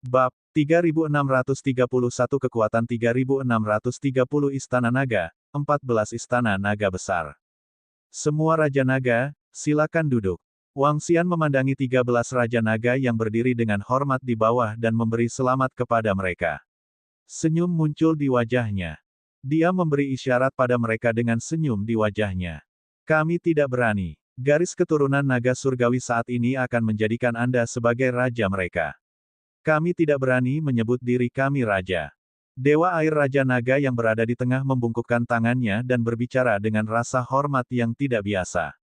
Bab 3631 Kekuatan 3630 Istana Naga, 14 Istana Naga Besar. Semua Raja Naga, silakan duduk. Wang Xian memandangi 13 Raja Naga yang berdiri dengan hormat di bawah dan memberi selamat kepada mereka. Senyum muncul di wajahnya. Dia memberi isyarat pada mereka dengan senyum di wajahnya. Kami tidak berani. Garis keturunan naga surgawi saat ini akan menjadikan Anda sebagai raja mereka. Kami tidak berani menyebut diri kami raja. Dewa air Raja Naga yang berada di tengah membungkukkan tangannya dan berbicara dengan rasa hormat yang tidak biasa.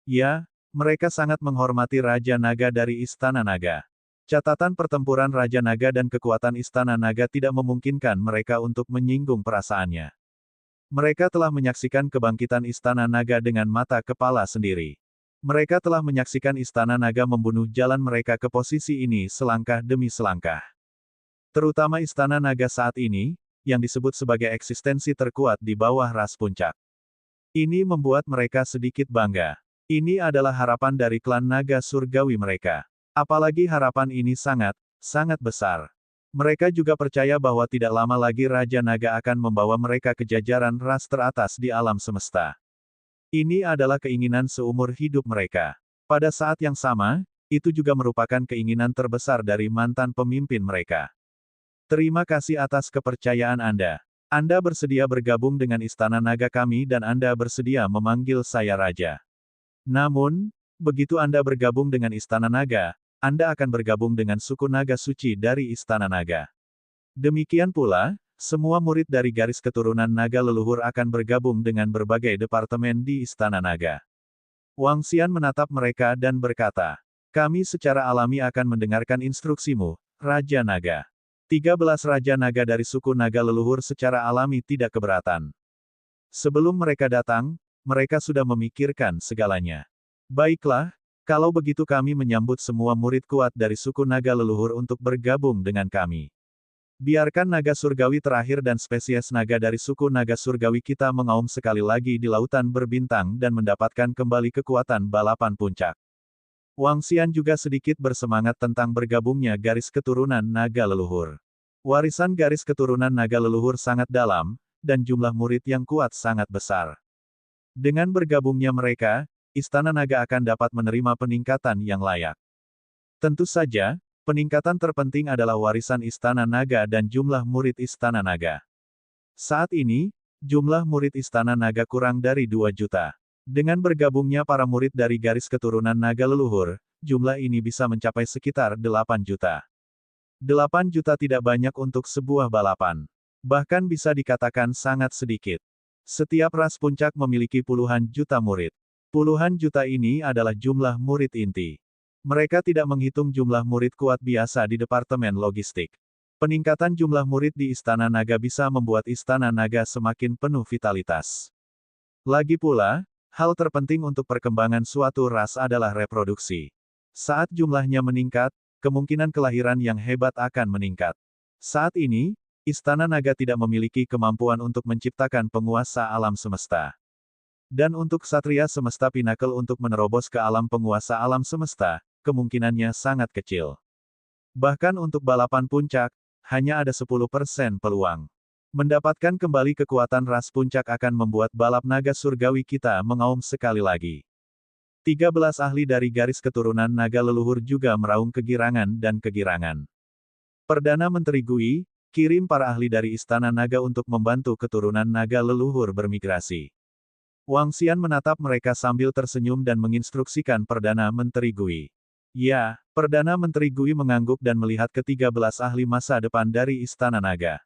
Ya, mereka sangat menghormati Raja Naga dari Istana Naga. Catatan pertempuran Raja Naga dan kekuatan Istana Naga tidak memungkinkan mereka untuk menyinggung perasaannya. Mereka telah menyaksikan kebangkitan Istana Naga dengan mata kepala sendiri. Mereka telah menyaksikan Istana Naga membunuh jalan mereka ke posisi ini selangkah demi selangkah. Terutama Istana Naga saat ini, yang disebut sebagai eksistensi terkuat di bawah ras puncak. Ini membuat mereka sedikit bangga. Ini adalah harapan dari klan naga surgawi mereka. Apalagi harapan ini sangat, sangat besar. Mereka juga percaya bahwa tidak lama lagi Raja Naga akan membawa mereka ke jajaran ras teratas di alam semesta. Ini adalah keinginan seumur hidup mereka. Pada saat yang sama, itu juga merupakan keinginan terbesar dari mantan pemimpin mereka. Terima kasih atas kepercayaan Anda. Anda bersedia bergabung dengan Istana Naga kami dan Anda bersedia memanggil saya Raja. Namun, begitu Anda bergabung dengan Istana Naga, Anda akan bergabung dengan suku naga suci dari Istana Naga. Demikian pula, semua murid dari garis keturunan naga leluhur akan bergabung dengan berbagai departemen di Istana Naga. Wang Xian menatap mereka dan berkata, kami secara alami akan mendengarkan instruksimu, Raja Naga. 13 Raja Naga dari suku naga leluhur secara alami tidak keberatan. Sebelum mereka datang, mereka sudah memikirkan segalanya. Baiklah, kalau begitu kami menyambut semua murid kuat dari suku naga leluhur untuk bergabung dengan kami. Biarkan naga surgawi terakhir dan spesies naga dari suku naga surgawi kita mengaum sekali lagi di lautan berbintang dan mendapatkan kembali kekuatan balapan puncak. Wang Xian juga sedikit bersemangat tentang bergabungnya garis keturunan naga leluhur. Warisan garis keturunan naga leluhur sangat dalam, dan jumlah murid yang kuat sangat besar. Dengan bergabungnya mereka, Istana Naga akan dapat menerima peningkatan yang layak. Tentu saja, peningkatan terpenting adalah warisan Istana Naga dan jumlah murid Istana Naga. Saat ini, jumlah murid Istana Naga kurang dari 2 juta. Dengan bergabungnya para murid dari garis keturunan naga leluhur, jumlah ini bisa mencapai sekitar 8 juta. 8 juta tidak banyak untuk sebuah balapan. Bahkan bisa dikatakan sangat sedikit. Setiap ras puncak memiliki puluhan juta murid. Puluhan juta ini adalah jumlah murid inti. Mereka tidak menghitung jumlah murid kuat biasa di Departemen Logistik. Peningkatan jumlah murid di Istana Naga bisa membuat Istana Naga semakin penuh vitalitas. Lagi pula, hal terpenting untuk perkembangan suatu ras adalah reproduksi. Saat jumlahnya meningkat, kemungkinan kelahiran yang hebat akan meningkat. Saat ini, Istana Naga tidak memiliki kemampuan untuk menciptakan penguasa alam semesta. Dan untuk Ksatria Semesta Pinnacle untuk menerobos ke alam penguasa alam semesta, kemungkinannya sangat kecil. Bahkan untuk balapan puncak, hanya ada 10% peluang. Mendapatkan kembali kekuatan ras puncak akan membuat balap naga surgawi kita mengaum sekali lagi. 13 ahli dari garis keturunan naga leluhur juga meraung kegirangan dan kegirangan. Perdana Menteri Gui, kirim para ahli dari Istana Naga untuk membantu keturunan naga leluhur bermigrasi. Wang Xian menatap mereka sambil tersenyum dan menginstruksikan Perdana Menteri Gui. Ya, Perdana Menteri Gui mengangguk dan melihat ke-13 ahli masa depan dari Istana Naga.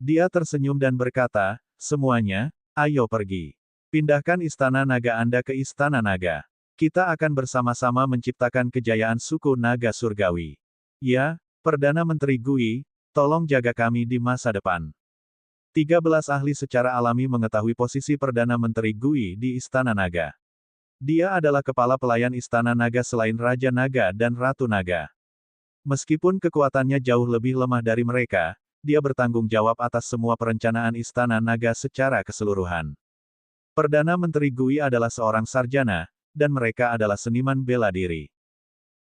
Dia tersenyum dan berkata, semuanya, ayo pergi. Pindahkan Istana Naga Anda ke Istana Naga. Kita akan bersama-sama menciptakan kejayaan suku naga surgawi. Ya, Perdana Menteri Gui, tolong jaga kami di masa depan. 13 ahli secara alami mengetahui posisi Perdana Menteri Gui di Istana Naga. Dia adalah kepala pelayan Istana Naga selain Raja Naga dan Ratu Naga. Meskipun kekuatannya jauh lebih lemah dari mereka, dia bertanggung jawab atas semua perencanaan Istana Naga secara keseluruhan. Perdana Menteri Gui adalah seorang sarjana, dan mereka adalah seniman bela diri.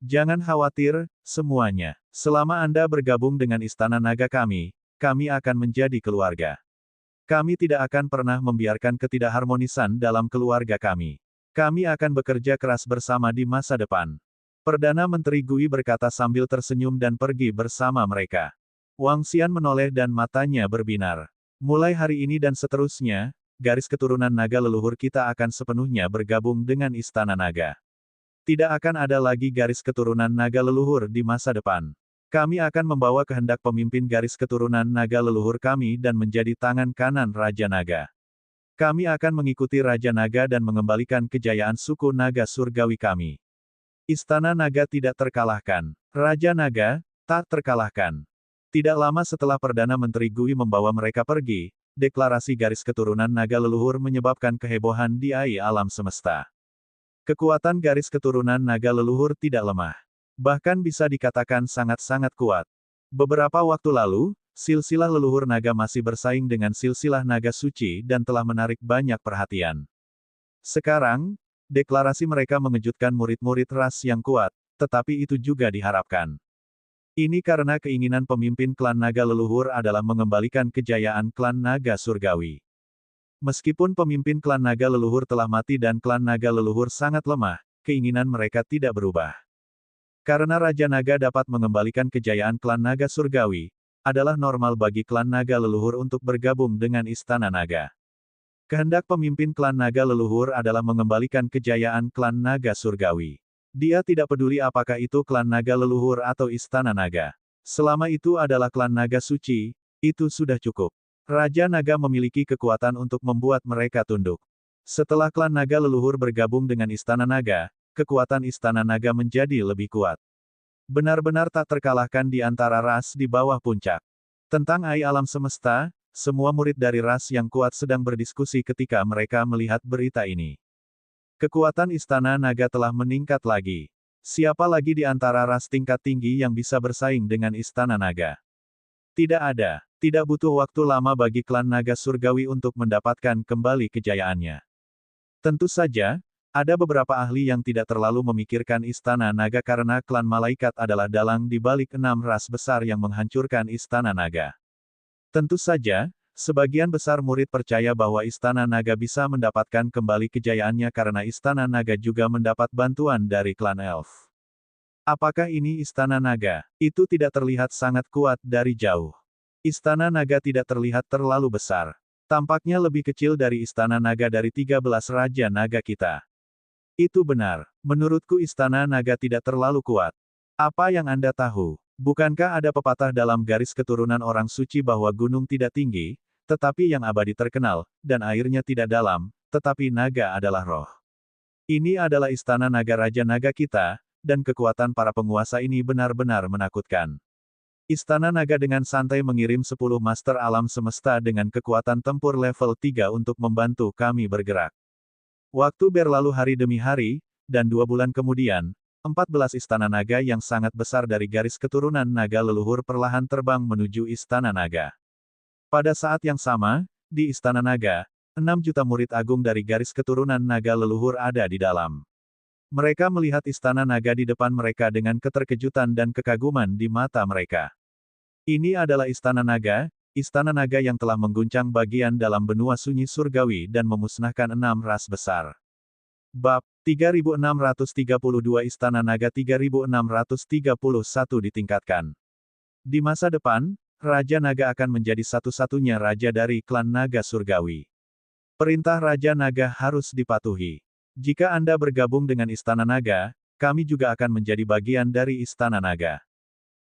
Jangan khawatir, semuanya. Selama Anda bergabung dengan Istana Naga kami akan menjadi keluarga. Kami tidak akan pernah membiarkan ketidakharmonisan dalam keluarga kami. Kami akan bekerja keras bersama di masa depan. Perdana Menteri Gui berkata sambil tersenyum dan pergi bersama mereka. Wang Xian menoleh dan matanya berbinar. Mulai hari ini dan seterusnya, garis keturunan naga leluhur kita akan sepenuhnya bergabung dengan Istana Naga. Tidak akan ada lagi garis keturunan naga leluhur di masa depan. Kami akan membawa kehendak pemimpin garis keturunan naga leluhur kami dan menjadi tangan kanan Raja Naga. Kami akan mengikuti Raja Naga dan mengembalikan kejayaan suku naga surgawi kami. Istana Naga tidak terkalahkan. Raja Naga, tak terkalahkan. Tidak lama setelah Perdana Menteri Gui membawa mereka pergi, deklarasi garis keturunan naga leluhur menyebabkan kehebohan di alam semesta. Kekuatan garis keturunan naga leluhur tidak lemah. Bahkan bisa dikatakan sangat-sangat kuat. Beberapa waktu lalu, silsilah leluhur naga masih bersaing dengan silsilah naga suci dan telah menarik banyak perhatian. Sekarang, deklarasi mereka mengejutkan murid-murid ras yang kuat, tetapi itu juga diharapkan. Ini karena keinginan pemimpin klan naga leluhur adalah mengembalikan kejayaan klan naga surgawi. Meskipun pemimpin klan naga leluhur telah mati dan klan naga leluhur sangat lemah, keinginan mereka tidak berubah. Karena Raja Naga dapat mengembalikan kejayaan klan naga surgawi, adalah normal bagi klan naga leluhur untuk bergabung dengan Istana Naga. Kehendak pemimpin klan naga leluhur adalah mengembalikan kejayaan klan naga surgawi. Dia tidak peduli apakah itu klan naga leluhur atau Istana Naga. Selama itu adalah klan naga suci, itu sudah cukup. Raja Naga memiliki kekuatan untuk membuat mereka tunduk. Setelah klan naga leluhur bergabung dengan Istana Naga, kekuatan Istana Naga menjadi lebih kuat. Benar-benar tak terkalahkan di antara ras di bawah puncak. Tentang alam semesta, semua murid dari ras yang kuat sedang berdiskusi ketika mereka melihat berita ini. Kekuatan Istana Naga telah meningkat lagi. Siapa lagi di antara ras tingkat tinggi yang bisa bersaing dengan Istana Naga? Tidak ada. Tidak butuh waktu lama bagi klan naga surgawi untuk mendapatkan kembali kejayaannya. Tentu saja, ada beberapa ahli yang tidak terlalu memikirkan Istana Naga karena klan malaikat adalah dalang di balik 6 ras besar yang menghancurkan Istana Naga. Tentu saja, sebagian besar murid percaya bahwa Istana Naga bisa mendapatkan kembali kejayaannya karena Istana Naga juga mendapat bantuan dari klan Elf. Apakah ini Istana Naga? Itu tidak terlihat sangat kuat dari jauh. Istana Naga tidak terlihat terlalu besar. Tampaknya lebih kecil dari Istana Naga dari 13 Raja Naga kita. Itu benar. Menurutku Istana Naga tidak terlalu kuat. Apa yang Anda tahu? Bukankah ada pepatah dalam garis keturunan orang suci bahwa gunung tidak tinggi, tetapi yang abadi terkenal, dan airnya tidak dalam, tetapi naga adalah roh. Ini adalah Istana Naga Raja Naga kita, dan kekuatan para penguasa ini benar-benar menakutkan. Istana Naga dengan santai mengirim 10 Master Alam Semesta dengan kekuatan tempur level 3 untuk membantu kami bergerak. Waktu berlalu hari demi hari, dan 2 bulan kemudian, 14 Istana Naga yang sangat besar dari garis keturunan naga leluhur perlahan terbang menuju Istana Naga. Pada saat yang sama, di Istana Naga, 6 juta murid agung dari garis keturunan naga leluhur ada di dalam. Mereka melihat Istana Naga di depan mereka dengan keterkejutan dan kekaguman di mata mereka. Ini adalah Istana Naga yang telah mengguncang bagian dalam benua sunyi surgawi dan memusnahkan 6 ras besar. Bab 3632 Istana Naga 3631 ditingkatkan. Di masa depan, Raja Naga akan menjadi satu-satunya raja dari klan naga surgawi. Perintah Raja Naga harus dipatuhi. Jika Anda bergabung dengan Istana Naga, kami juga akan menjadi bagian dari Istana Naga.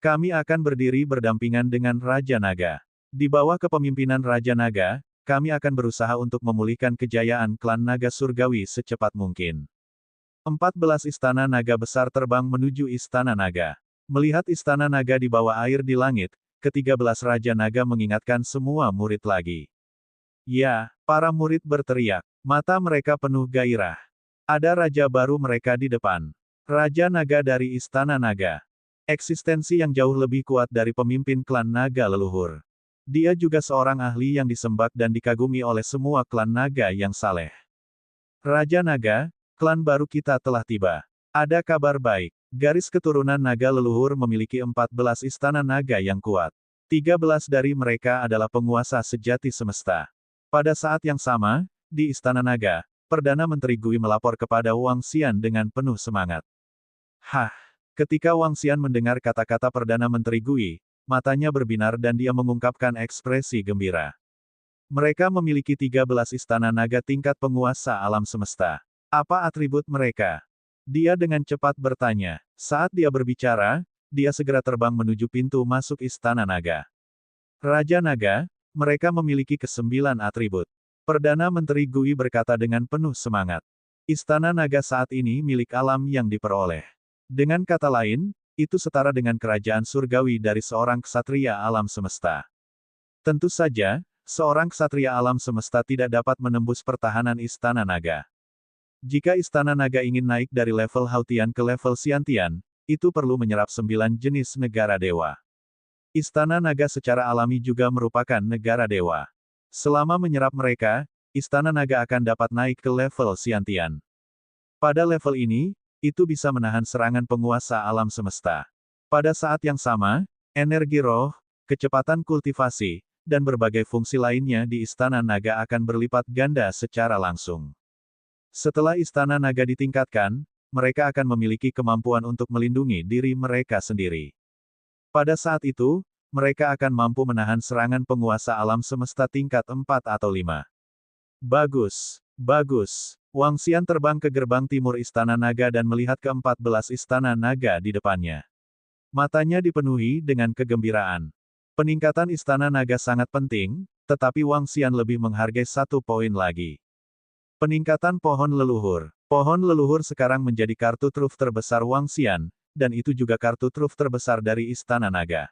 Kami akan berdiri berdampingan dengan Raja Naga. Di bawah kepemimpinan Raja Naga, kami akan berusaha untuk memulihkan kejayaan klan naga surgawi secepat mungkin. 14 Istana Naga besar terbang menuju Istana Naga. Melihat Istana Naga di bawah air di langit, ke-13 Raja Naga mengingatkan semua murid lagi. Ya, para murid berteriak. Mata mereka penuh gairah. Ada raja baru mereka di depan. Raja Naga dari Istana Naga. Eksistensi yang jauh lebih kuat dari pemimpin klan naga leluhur. Dia juga seorang ahli yang disembah dan dikagumi oleh semua klan naga yang saleh. Raja Naga, klan baru kita telah tiba. Ada kabar baik. Garis keturunan naga leluhur memiliki 14 istana naga yang kuat. 13 dari mereka adalah penguasa sejati semesta. Pada saat yang sama, di Istana Naga, Perdana Menteri Gui melapor kepada Wang Xian dengan penuh semangat. Hah! Ketika Wang Xian mendengar kata-kata Perdana Menteri Gui, matanya berbinar dan dia mengungkapkan ekspresi gembira. Mereka memiliki 13 istana naga tingkat penguasa alam semesta. Apa atribut mereka? Dia dengan cepat bertanya. Saat dia berbicara, dia segera terbang menuju pintu masuk Istana Naga. Raja Naga, mereka memiliki ke-9 atribut. Perdana Menteri Gui berkata dengan penuh semangat. Istana Naga saat ini milik alam yang diperoleh. Dengan kata lain, itu setara dengan kerajaan surgawi dari seorang ksatria alam semesta. Tentu saja, seorang ksatria alam semesta tidak dapat menembus pertahanan Istana Naga. Jika Istana Naga ingin naik dari level Hautian ke level Xiantian, itu perlu menyerap 9 jenis negara dewa. Istana Naga secara alami juga merupakan negara dewa. Selama menyerap mereka, Istana Naga akan dapat naik ke level Xiantian. Pada level ini, itu bisa menahan serangan penguasa alam semesta. Pada saat yang sama, energi roh, kecepatan kultivasi, dan berbagai fungsi lainnya di Istana Naga akan berlipat ganda secara langsung. Setelah Istana Naga ditingkatkan, mereka akan memiliki kemampuan untuk melindungi diri mereka sendiri. Pada saat itu, mereka akan mampu menahan serangan penguasa alam semesta tingkat 4 atau 5. Bagus, bagus. Wang Xian terbang ke gerbang timur Istana Naga dan melihat ke-14 Istana Naga di depannya. Matanya dipenuhi dengan kegembiraan. Peningkatan Istana Naga sangat penting, tetapi Wang Xian lebih menghargai satu poin lagi. Peningkatan pohon leluhur. Pohon leluhur sekarang menjadi kartu truf terbesar Wang Xian, dan itu juga kartu truf terbesar dari Istana Naga.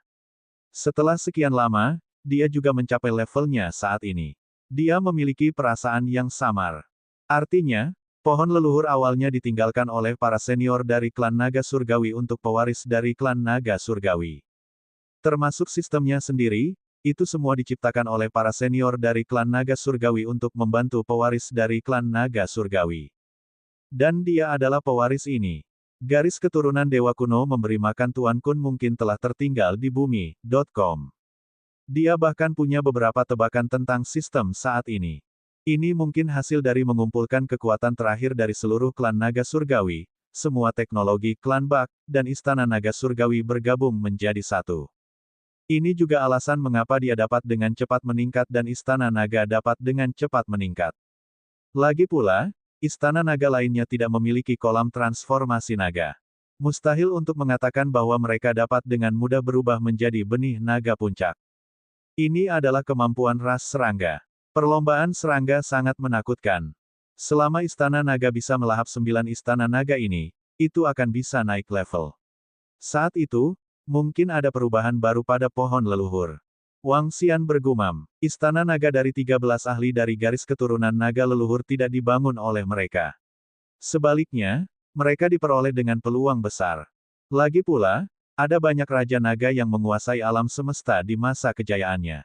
Setelah sekian lama, dia juga mencapai levelnya saat ini. Dia memiliki perasaan yang samar. Artinya, pohon leluhur awalnya ditinggalkan oleh para senior dari klan Naga Surgawi untuk pewaris dari klan Naga Surgawi. Termasuk sistemnya sendiri, itu semua diciptakan oleh para senior dari klan Naga Surgawi untuk membantu pewaris dari klan Naga Surgawi. Dan dia adalah pewaris ini. Garis keturunan Dewa Kuno memberi makan Tuan Kun mungkin telah tertinggal di bumi.com. Dia bahkan punya beberapa tebakan tentang sistem saat ini. Ini mungkin hasil dari mengumpulkan kekuatan terakhir dari seluruh klan Naga Surgawi, semua teknologi klan Bak, dan Istana Naga Surgawi bergabung menjadi satu. Ini juga alasan mengapa dia dapat dengan cepat meningkat dan Istana Naga dapat dengan cepat meningkat. Lagi pula, Istana Naga lainnya tidak memiliki kolam transformasi naga. Mustahil untuk mengatakan bahwa mereka dapat dengan mudah berubah menjadi benih naga puncak. Ini adalah kemampuan ras serangga. Perlombaan serangga sangat menakutkan. Selama Istana Naga bisa melahap 9 Istana Naga ini, itu akan bisa naik level. Saat itu, mungkin ada perubahan baru pada pohon leluhur. Wang Xian bergumam, Istana Naga dari 13 ahli dari garis keturunan naga leluhur tidak dibangun oleh mereka. Sebaliknya, mereka diperoleh dengan peluang besar. Lagi pula, ada banyak Raja Naga yang menguasai alam semesta di masa kejayaannya.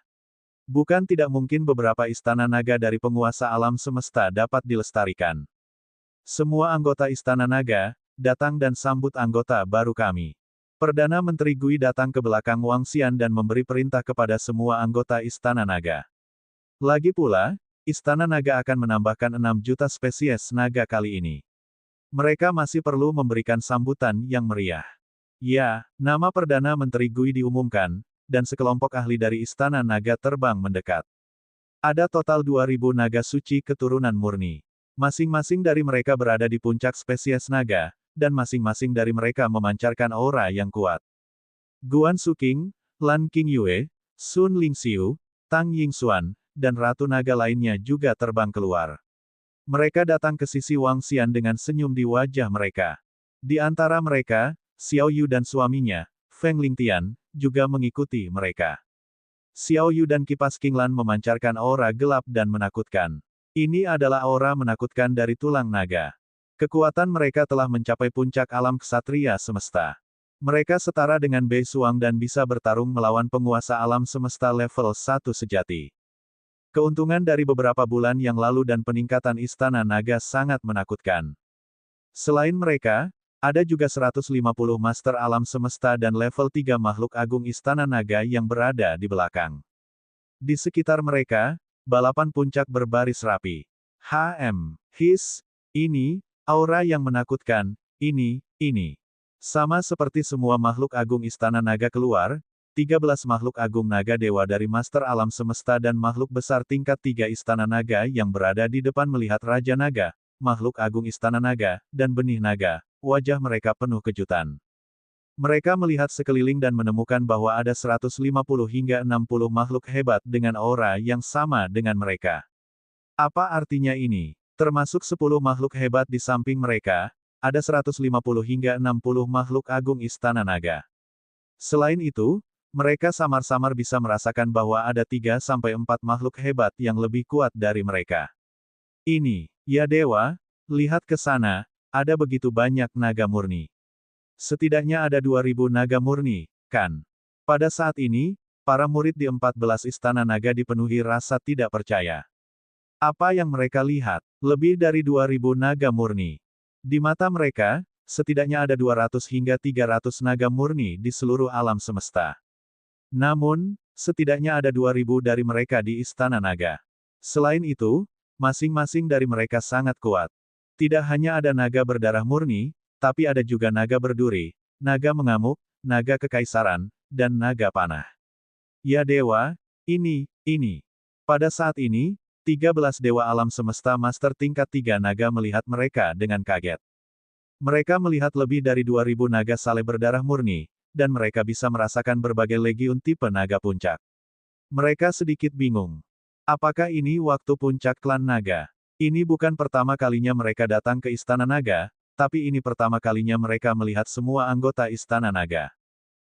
Bukan tidak mungkin beberapa Istana Naga dari penguasa alam semesta dapat dilestarikan. Semua anggota Istana Naga, datang dan sambut anggota baru kami. Perdana Menteri Gui datang ke belakang Wang Xian dan memberi perintah kepada semua anggota Istana Naga. Lagi pula, Istana Naga akan menambahkan 6 juta spesies naga kali ini. Mereka masih perlu memberikan sambutan yang meriah. Ya, nama Perdana Menteri Gui diumumkan, dan sekelompok ahli dari Istana Naga terbang mendekat. Ada total 2.000 naga suci keturunan murni. Masing-masing dari mereka berada di puncak spesies naga, dan masing-masing dari mereka memancarkan aura yang kuat. Guan Suking, Lan Qingyue, Sun Lingxiu, Tang Yingxuan, dan Ratu Naga lainnya juga terbang keluar. Mereka datang ke sisi Wang Xian dengan senyum di wajah mereka. Di antara mereka, Xiao Yu dan suaminya, Feng Lingtian, juga mengikuti mereka. Xiao Yu dan kipas King Lan memancarkan aura gelap dan menakutkan. Ini adalah aura menakutkan dari tulang naga. Kekuatan mereka telah mencapai puncak alam ksatria semesta. Mereka setara dengan Bei Suang dan bisa bertarung melawan penguasa alam semesta level 1 sejati. Keuntungan dari beberapa bulan yang lalu dan peningkatan Istana Naga sangat menakutkan. Selain mereka, Ada juga 150 master alam semesta dan level 3 makhluk agung Istana Naga yang berada di belakang. Di sekitar mereka, balapan puncak berbaris rapi. Ini, aura yang menakutkan, ini. Sama seperti semua makhluk agung Istana Naga keluar, 13 makhluk agung naga dewa dari Master Alam Semesta dan makhluk besar tingkat 3 Istana Naga yang berada di depan melihat Raja Naga, makhluk agung Istana Naga, dan benih naga. Wajah mereka penuh kejutan. Mereka melihat sekeliling dan menemukan bahwa ada 150 hingga 60 makhluk hebat dengan aura yang sama dengan mereka. Apa artinya ini? Termasuk 10 makhluk hebat di samping mereka, ada 150 hingga 60 makhluk agung Istana Naga. Selain itu, mereka samar-samar bisa merasakan bahwa ada 3-4 makhluk hebat yang lebih kuat dari mereka. Ini, ya dewa, lihat ke sana. Ada begitu banyak naga murni. Setidaknya ada 2000 naga murni, kan? Pada saat ini, para murid di 14 istana naga dipenuhi rasa tidak percaya. Apa yang mereka lihat? Lebih dari 2000 naga murni. Di mata mereka, setidaknya ada 200 hingga 300 naga murni di seluruh alam semesta. Namun, setidaknya ada 2000 dari mereka di istana naga. Selain itu, masing-masing dari mereka sangat kuat. Tidak hanya ada naga berdarah murni, tapi ada juga naga berduri, naga mengamuk, naga kekaisaran, dan naga panah. Ya dewa, ini. Pada saat ini, 13 dewa alam semesta master tingkat 3 naga melihat mereka dengan kaget. Mereka melihat lebih dari 2000 naga saleh berdarah murni, dan mereka bisa merasakan berbagai legiun tipe naga puncak. Mereka sedikit bingung. Apakah ini waktu puncak klan naga? Ini bukan pertama kalinya mereka datang ke Istana Naga, tapi ini pertama kalinya mereka melihat semua anggota Istana Naga.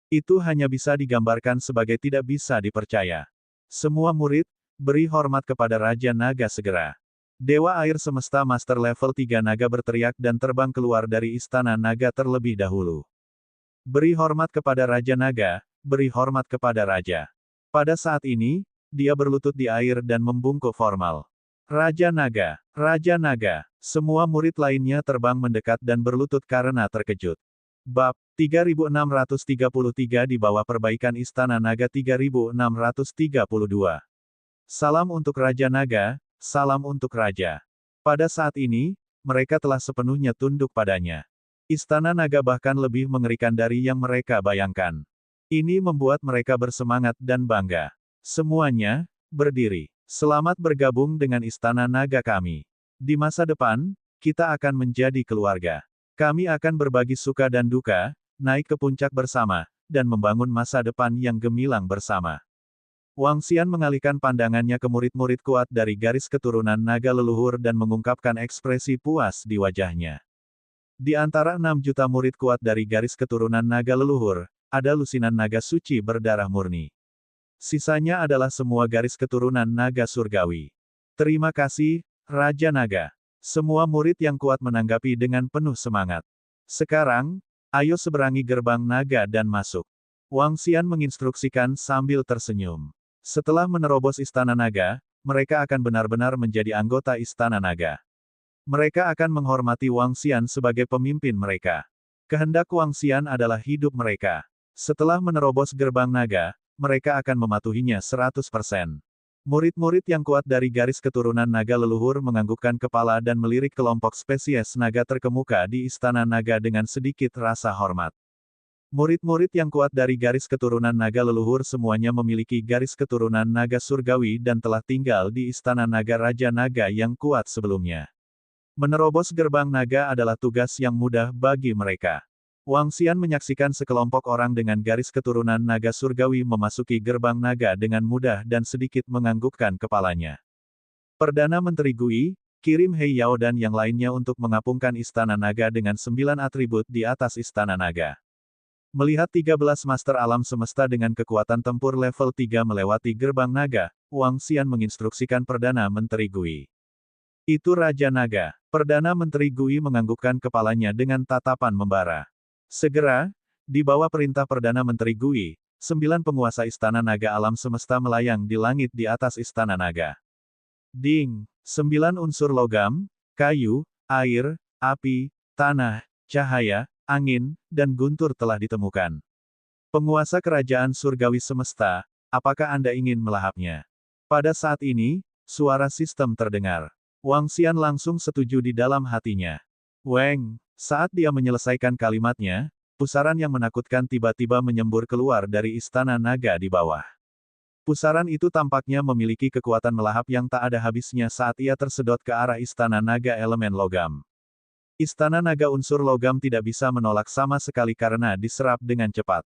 Itu hanya bisa digambarkan sebagai tidak bisa dipercaya. Semua murid, beri hormat kepada Raja Naga segera. Dewa Air Semesta Master Level 3 Naga berteriak dan terbang keluar dari Istana Naga terlebih dahulu. Beri hormat kepada Raja Naga, beri hormat kepada Raja. Pada saat ini, dia berlutut di air dan membungkuk formal. Raja Naga, semua murid lainnya terbang mendekat dan berlutut karena terkejut. Bab 3633 di bawah perbaikan Istana Naga 3632. Salam untuk Raja Naga, salam untuk Raja. Pada saat ini, mereka telah sepenuhnya tunduk padanya. Istana Naga bahkan lebih mengerikan dari yang mereka bayangkan. Ini membuat mereka bersemangat dan bangga. Semuanya, berdiri. Selamat bergabung dengan Istana Naga kami. Di masa depan, kita akan menjadi keluarga. Kami akan berbagi suka dan duka, naik ke puncak bersama, dan membangun masa depan yang gemilang bersama. Wang Xian mengalihkan pandangannya ke murid-murid kuat dari garis keturunan naga leluhur dan mengungkapkan ekspresi puas di wajahnya. Di antara 6 juta murid kuat dari garis keturunan naga leluhur, ada lusinan naga suci berdarah murni. Sisanya adalah semua garis keturunan naga surgawi. Terima kasih, Raja Naga. Semua murid yang kuat menanggapi dengan penuh semangat. Sekarang, ayo seberangi gerbang naga dan masuk. Wang Xian menginstruksikan sambil tersenyum. Setelah menerobos Istana Naga, mereka akan benar-benar menjadi anggota Istana Naga. Mereka akan menghormati Wang Xian sebagai pemimpin mereka. Kehendak Wang Xian adalah hidup mereka. Setelah menerobos gerbang naga, mereka akan mematuhinya 100%. Murid-murid yang kuat dari garis keturunan naga leluhur menganggukkan kepala dan melirik kelompok spesies naga terkemuka di Istana Naga dengan sedikit rasa hormat. Murid-murid yang kuat dari garis keturunan naga leluhur semuanya memiliki garis keturunan naga surgawi dan telah tinggal di Istana Naga Raja Naga yang kuat sebelumnya. Menerobos gerbang naga adalah tugas yang mudah bagi mereka. Wang Xian menyaksikan sekelompok orang dengan garis keturunan naga surgawi memasuki gerbang naga dengan mudah dan sedikit menganggukkan kepalanya. Perdana Menteri Gui, kirim Hei Yao dan yang lainnya untuk mengapungkan Istana Naga dengan 9 atribut di atas Istana Naga. Melihat 13 Master Alam Semesta dengan kekuatan tempur level 3 melewati gerbang naga, Wang Xian menginstruksikan Perdana Menteri Gui. Itu Raja Naga. Perdana Menteri Gui menganggukkan kepalanya dengan tatapan membara. Segera, di bawah perintah Perdana Menteri Gui, 9 penguasa Istana Naga Alam Semesta melayang di langit di atas Istana Naga. Ding! 9 unsur logam, kayu, air, api, tanah, cahaya, angin, dan guntur telah ditemukan. Penguasa kerajaan surgawi semesta, apakah Anda ingin melahapnya? Pada saat ini, suara sistem terdengar. Wang Xian langsung setuju di dalam hatinya. Weng, saat dia menyelesaikan kalimatnya, pusaran yang menakutkan tiba-tiba menyembur keluar dari istana naga di bawah. Pusaran itu tampaknya memiliki kekuatan melahap yang tak ada habisnya saat ia tersedot ke arah istana naga elemen logam. Istana naga unsur logam tidak bisa menolak sama sekali karena diserap dengan cepat.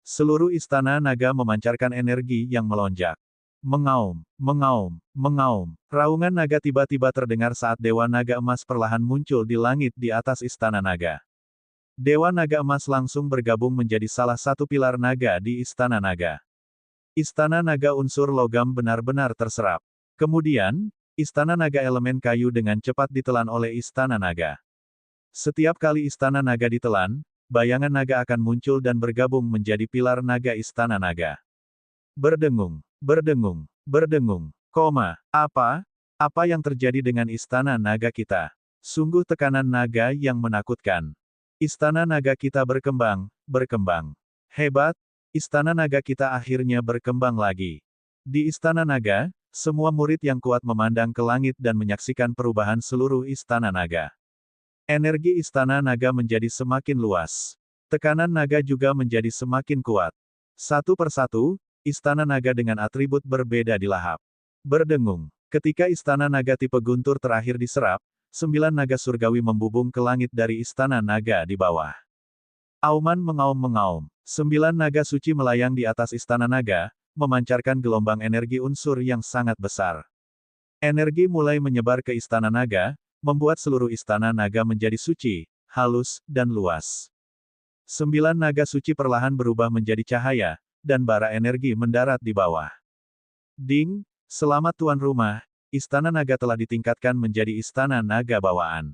Seluruh istana naga memancarkan energi yang melonjak. Mengaum, mengaum, mengaum. Raungan naga tiba-tiba terdengar saat Dewa Naga Emas perlahan muncul di langit di atas istana naga. Dewa Naga Emas langsung bergabung menjadi salah satu pilar naga di istana naga. Istana naga unsur logam benar-benar terserap. Kemudian, istana naga elemen kayu dengan cepat ditelan oleh istana naga. Setiap kali istana naga ditelan, bayangan naga akan muncul dan bergabung menjadi pilar naga istana naga. Berdengung, berdengung, berdengung, apa yang terjadi dengan istana naga kita? Sungguh tekanan naga yang menakutkan. Istana naga kita berkembang, berkembang. Hebat, istana naga kita akhirnya berkembang lagi. Di istana naga, semua murid yang kuat memandang ke langit dan menyaksikan perubahan seluruh istana naga. Energi istana naga menjadi semakin luas. Tekanan naga juga menjadi semakin kuat. Satu persatu, istana naga dengan atribut berbeda dilahap. Berdengung. Ketika istana naga tipe guntur terakhir diserap, 9 naga surgawi membubung ke langit dari istana naga di bawah. Auman mengaum-mengaum. 9 naga suci melayang di atas istana naga, memancarkan gelombang energi unsur yang sangat besar. Energi mulai menyebar ke istana naga, membuat seluruh istana naga menjadi suci, halus, dan luas. 9 naga suci perlahan berubah menjadi cahaya, dan bara energi mendarat di bawah. Ding, selamat tuan rumah, istana naga telah ditingkatkan menjadi istana naga bawaan.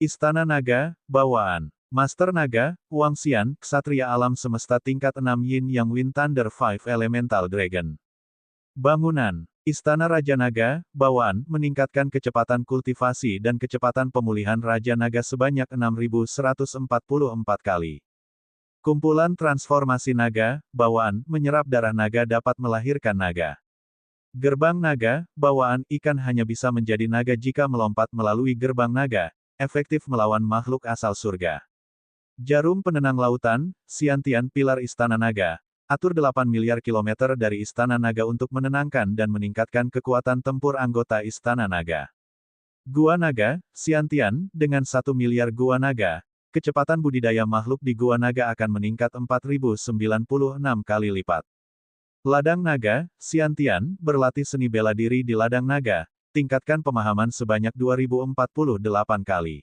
Istana naga, bawaan. Master Naga, Wang Xian, Ksatria Alam Semesta tingkat 6 Yin Yang Wind Thunder 5 Elemental Dragon. Bangunan. Istana Raja Naga, bawaan, meningkatkan kecepatan kultivasi dan kecepatan pemulihan Raja Naga sebanyak 6.144 kali. Kumpulan transformasi naga, bawaan, menyerap darah naga dapat melahirkan naga. Gerbang naga, bawaan, ikan hanya bisa menjadi naga jika melompat melalui gerbang naga, efektif melawan makhluk asal surga. Jarum penenang lautan, Xiantian pilar istana naga, atur 8 miliar kilometer dari istana naga untuk menenangkan dan meningkatkan kekuatan tempur anggota istana naga. Gua naga, Xiantian, dengan 1 miliar gua naga, kecepatan budidaya makhluk di gua naga akan meningkat 4096 kali lipat. Ladang naga, Xiantian, berlatih seni bela diri di ladang naga, tingkatkan pemahaman sebanyak 2048 kali.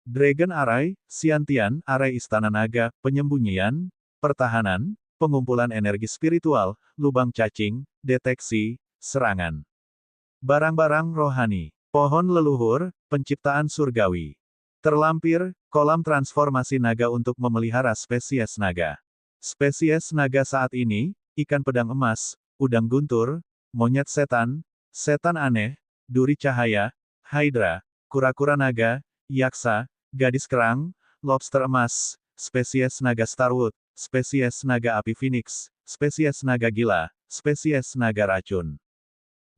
Dragon Array, Xiantian, Array Istana Naga, penyembunyian, pertahanan, pengumpulan energi spiritual, lubang cacing, deteksi, serangan. Barang-barang rohani, pohon leluhur, penciptaan surgawi. Terlampir, kolam transformasi naga untuk memelihara spesies naga. Spesies naga saat ini, ikan pedang emas, udang guntur, monyet setan, setan aneh, duri cahaya, hydra, kura-kura naga, yaksa, gadis kerang, lobster emas, spesies naga starwood, spesies naga api phoenix, spesies naga gila, spesies naga racun.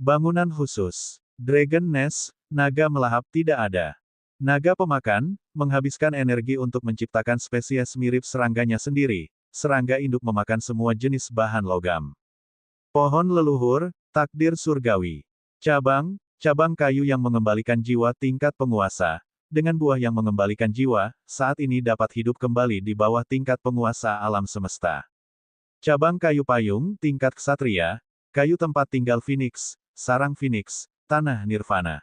Bangunan khusus. Dragon Nest, naga melahap tidak ada. Naga pemakan, menghabiskan energi untuk menciptakan spesies mirip serangganya sendiri. Serangga induk memakan semua jenis bahan logam. Pohon leluhur, takdir surgawi. Cabang, cabang kayu yang mengembalikan jiwa tingkat penguasa. Dengan buah yang mengembalikan jiwa, saat ini dapat hidup kembali di bawah tingkat penguasa alam semesta. Cabang kayu payung, tingkat ksatria, kayu tempat tinggal Phoenix, sarang Phoenix, tanah nirvana.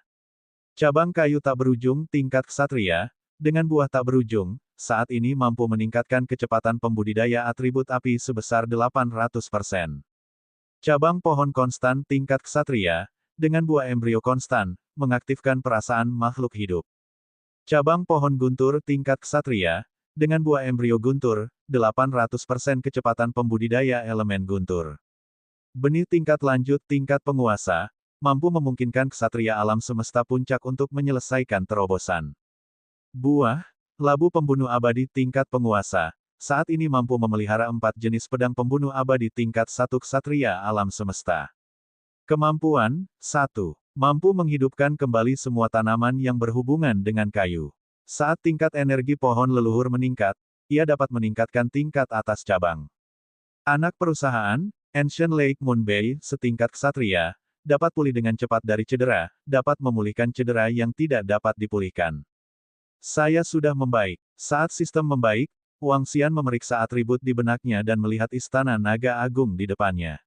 Cabang kayu tak berujung, tingkat ksatria, dengan buah tak berujung, saat ini mampu meningkatkan kecepatan pembudidaya atribut api sebesar 800%. Cabang pohon konstan, tingkat ksatria, dengan buah embrio konstan, mengaktifkan perasaan makhluk hidup. Cabang pohon guntur, tingkat ksatria, dengan buah embrio guntur, 800% kecepatan pembudidaya elemen guntur. Benih tingkat lanjut, tingkat penguasa, mampu memungkinkan ksatria alam semesta puncak untuk menyelesaikan terobosan. Buah, labu pembunuh abadi tingkat penguasa, saat ini mampu memelihara 4 jenis pedang pembunuh abadi tingkat 1 ksatria alam semesta. Kemampuan, 1. Mampu menghidupkan kembali semua tanaman yang berhubungan dengan kayu. Saat tingkat energi pohon leluhur meningkat, ia dapat meningkatkan tingkat atas cabang. Anak perusahaan, Ancient Lake Moon Bay, setingkat ksatria, dapat pulih dengan cepat dari cedera, dapat memulihkan cedera yang tidak dapat dipulihkan. Saya sudah membaik. Saat sistem membaik, Wang Xian memeriksa atribut di benaknya dan melihat istana naga agung di depannya.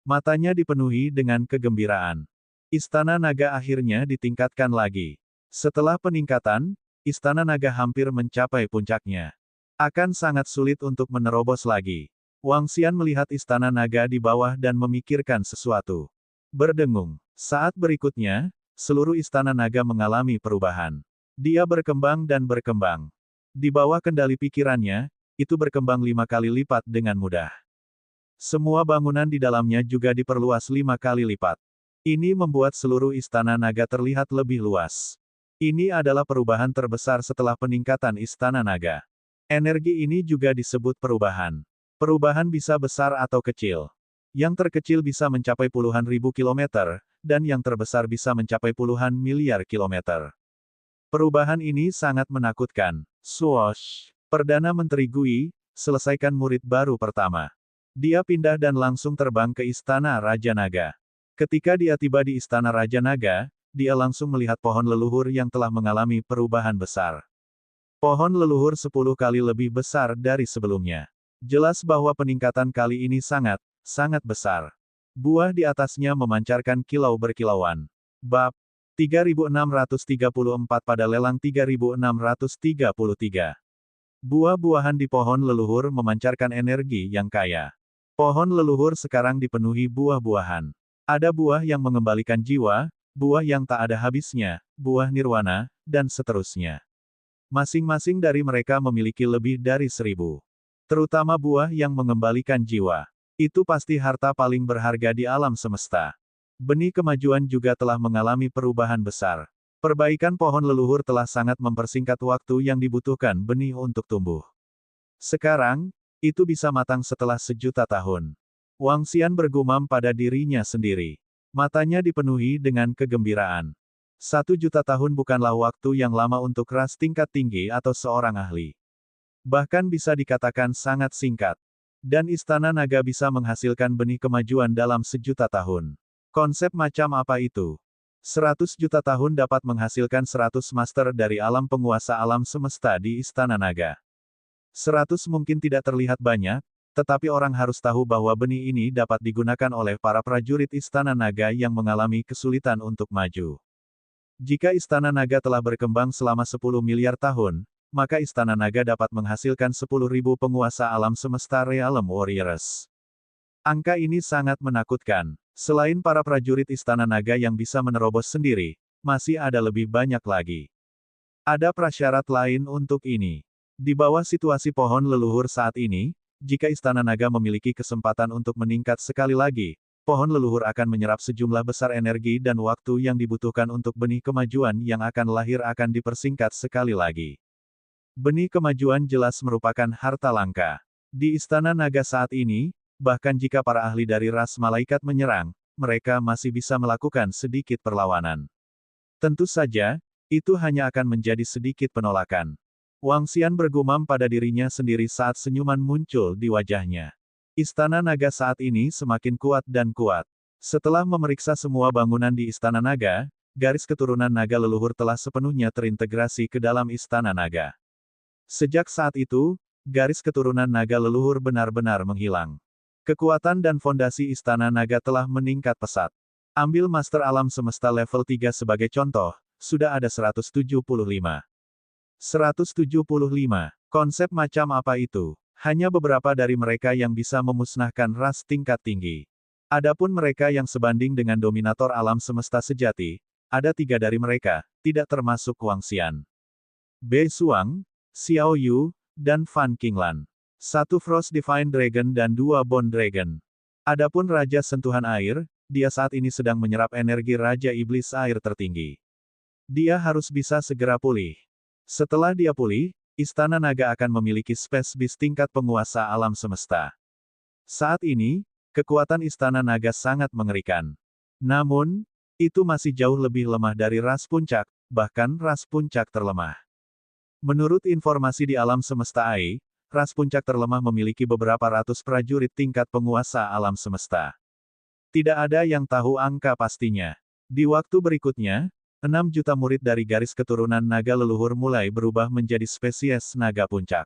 Matanya dipenuhi dengan kegembiraan. Istana naga akhirnya ditingkatkan lagi. Setelah peningkatan, istana naga hampir mencapai puncaknya. Akan sangat sulit untuk menerobos lagi. Wang Xian melihat istana naga di bawah dan memikirkan sesuatu. Berdengung. Saat berikutnya, seluruh istana naga mengalami perubahan. Dia berkembang dan berkembang. Di bawah kendali pikirannya, itu berkembang 5 kali lipat dengan mudah. Semua bangunan di dalamnya juga diperluas 5 kali lipat. Ini membuat seluruh istana naga terlihat lebih luas. Ini adalah perubahan terbesar setelah peningkatan istana naga. Energi ini juga disebut perubahan. Perubahan bisa besar atau kecil. Yang terkecil bisa mencapai puluhan ribu kilometer, dan yang terbesar bisa mencapai puluhan miliar kilometer. Perubahan ini sangat menakutkan. Swoosh! Perdana Menteri Gui, selesaikan murid baru pertama. Dia pindah dan langsung terbang ke Istana Raja Naga. Ketika dia tiba di Istana Raja Naga, dia langsung melihat pohon leluhur yang telah mengalami perubahan besar. Pohon leluhur 10 kali lebih besar dari sebelumnya. Jelas bahwa peningkatan kali ini sangat besar. Buah di atasnya memancarkan kilau berkilauan. Bab 3634 pada lelang 3633. Buah-buahan di pohon leluhur memancarkan energi yang kaya. Pohon leluhur sekarang dipenuhi buah-buahan. Ada buah yang mengembalikan jiwa, buah yang tak ada habisnya, buah nirwana, dan seterusnya. Masing-masing dari mereka memiliki lebih dari 1000. Terutama buah yang mengembalikan jiwa. Itu pasti harta paling berharga di alam semesta. Benih kemajuan juga telah mengalami perubahan besar. Perbaikan pohon leluhur telah sangat mempersingkat waktu yang dibutuhkan benih untuk tumbuh. Sekarang, itu bisa matang setelah 1.000.000 tahun. Wang Xian bergumam pada dirinya sendiri. Matanya dipenuhi dengan kegembiraan. 1.000.000 tahun bukanlah waktu yang lama untuk ras tingkat tinggi atau seorang ahli. Bahkan bisa dikatakan sangat singkat. Dan Istana Naga bisa menghasilkan benih kemajuan dalam 1.000.000 tahun. Konsep macam apa itu? 100 juta tahun dapat menghasilkan 100 master dari alam penguasa alam semesta di Istana Naga. 100 mungkin tidak terlihat banyak, tetapi orang harus tahu bahwa benih ini dapat digunakan oleh para prajurit Istana Naga yang mengalami kesulitan untuk maju. Jika Istana Naga telah berkembang selama 10 miliar tahun, maka Istana Naga dapat menghasilkan 10.000 penguasa alam semesta Realm Warriors. Angka ini sangat menakutkan. Selain para prajurit Istana Naga yang bisa menerobos sendiri, masih ada lebih banyak lagi. Ada prasyarat lain untuk ini. Di bawah situasi pohon leluhur saat ini, jika Istana Naga memiliki kesempatan untuk meningkat sekali lagi, pohon leluhur akan menyerap sejumlah besar energi dan waktu yang dibutuhkan untuk benih kemajuan yang akan lahir akan dipersingkat sekali lagi. Benih kemajuan jelas merupakan harta langka. Di Istana Naga saat ini, bahkan jika para ahli dari ras malaikat menyerang, mereka masih bisa melakukan sedikit perlawanan. Tentu saja, itu hanya akan menjadi sedikit penolakan. Wang Xian bergumam pada dirinya sendiri saat senyuman muncul di wajahnya. Istana Naga saat ini semakin kuat dan kuat. Setelah memeriksa semua bangunan di Istana Naga, garis keturunan naga leluhur telah sepenuhnya terintegrasi ke dalam Istana Naga. Sejak saat itu, garis keturunan naga leluhur benar-benar menghilang. Kekuatan dan fondasi Istana Naga telah meningkat pesat. Ambil Master Alam Semesta level 3 sebagai contoh, sudah ada 175. 175. Konsep macam apa itu? Hanya beberapa dari mereka yang bisa memusnahkan ras tingkat tinggi. Adapun mereka yang sebanding dengan dominator alam semesta sejati, ada 3 dari mereka, tidak termasuk Wang Xian. Bei Suang, Xiao Yu, dan Fan Qinglan. 1 Frost Divine Dragon dan 2 Bone Dragon. Adapun Raja Sentuhan Air, dia saat ini sedang menyerap energi Raja Iblis Air tertinggi. Dia harus bisa segera pulih. Setelah dia pulih, Istana Naga akan memiliki Space Beast tingkat penguasa alam semesta. Saat ini, kekuatan Istana Naga sangat mengerikan. Namun, itu masih jauh lebih lemah dari ras puncak, bahkan ras puncak terlemah. Menurut informasi di alam semesta AI, ras puncak terlemah memiliki beberapa ratus prajurit tingkat penguasa alam semesta. Tidak ada yang tahu angka pastinya. Di waktu berikutnya, 6 juta murid dari garis keturunan naga leluhur mulai berubah menjadi spesies naga puncak.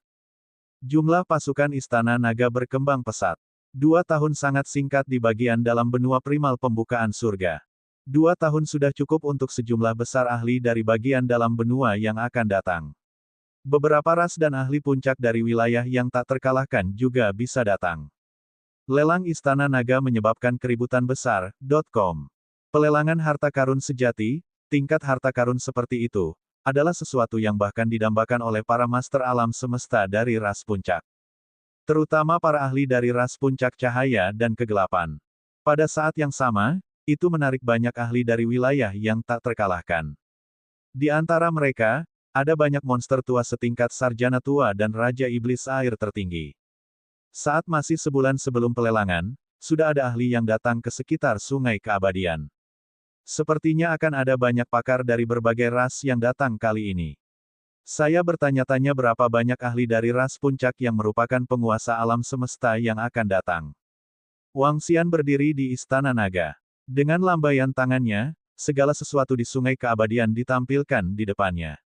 Jumlah pasukan Istana Naga berkembang pesat. 2 tahun sangat singkat di bagian dalam benua primal pembukaan surga. 2 tahun sudah cukup untuk sejumlah besar ahli dari bagian dalam benua yang akan datang. Beberapa ras dan ahli puncak dari wilayah yang tak terkalahkan juga bisa datang. Lelang Istana Naga menyebabkan keributan besar. Pelelangan harta karun sejati, tingkat harta karun seperti itu, adalah sesuatu yang bahkan didambakan oleh para master alam semesta dari ras puncak. Terutama para ahli dari ras puncak cahaya dan kegelapan. Pada saat yang sama, itu menarik banyak ahli dari wilayah yang tak terkalahkan. Di antara mereka, ada banyak monster tua setingkat sarjana tua dan Raja Iblis Air tertinggi. Saat masih sebulan sebelum pelelangan, sudah ada ahli yang datang ke sekitar Sungai Keabadian. Sepertinya akan ada banyak pakar dari berbagai ras yang datang kali ini. Saya bertanya-tanya berapa banyak ahli dari ras puncak yang merupakan penguasa alam semesta yang akan datang. Wang Xian berdiri di Istana Naga. Dengan lambaian tangannya, segala sesuatu di Sungai Keabadian ditampilkan di depannya.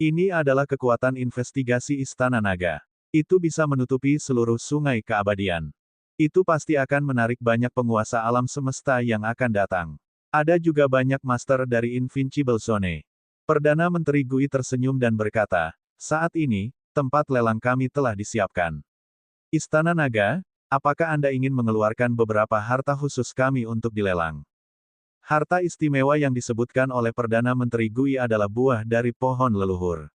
Ini adalah kekuatan investigasi Istana Naga. Itu bisa menutupi seluruh Sungai Keabadian. Itu pasti akan menarik banyak penguasa alam semesta yang akan datang. Ada juga banyak master dari Invincible Zone. Perdana Menteri Gui tersenyum dan berkata, "Saat ini, tempat lelang kami telah disiapkan. Istana Naga, apakah Anda ingin mengeluarkan beberapa harta khusus kami untuk dilelang?" Harta istimewa yang disebutkan oleh Perdana Menteri Gui adalah buah dari pohon leluhur.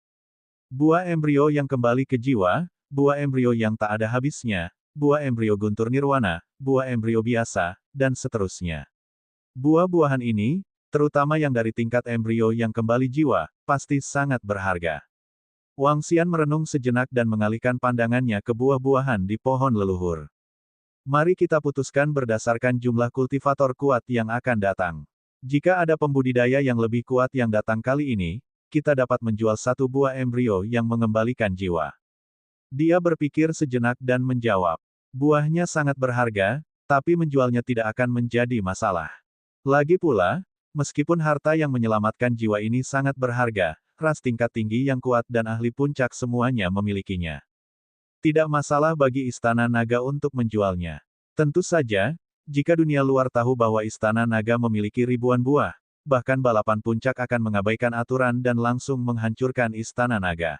Buah embrio yang kembali ke jiwa, buah embrio yang tak ada habisnya, buah embrio guntur nirwana, buah embrio biasa, dan seterusnya. Buah-buahan ini, terutama yang dari tingkat embrio yang kembali jiwa, pasti sangat berharga. Wang Xian merenung sejenak dan mengalihkan pandangannya ke buah-buahan di pohon leluhur. Mari kita putuskan berdasarkan jumlah kultivator kuat yang akan datang. Jika ada pembudidaya yang lebih kuat yang datang kali ini, kita dapat menjual satu buah embrio yang mengembalikan jiwa. Dia berpikir sejenak dan menjawab. Buahnya sangat berharga, tapi menjualnya tidak akan menjadi masalah. Lagi pula, meskipun harta yang menyelamatkan jiwa ini sangat berharga, ras tingkat tinggi yang kuat dan ahli puncak semuanya memilikinya. Tidak masalah bagi Istana Naga untuk menjualnya. Tentu saja, jika dunia luar tahu bahwa Istana Naga memiliki ribuan buah, bahkan balapan puncak akan mengabaikan aturan dan langsung menghancurkan Istana Naga.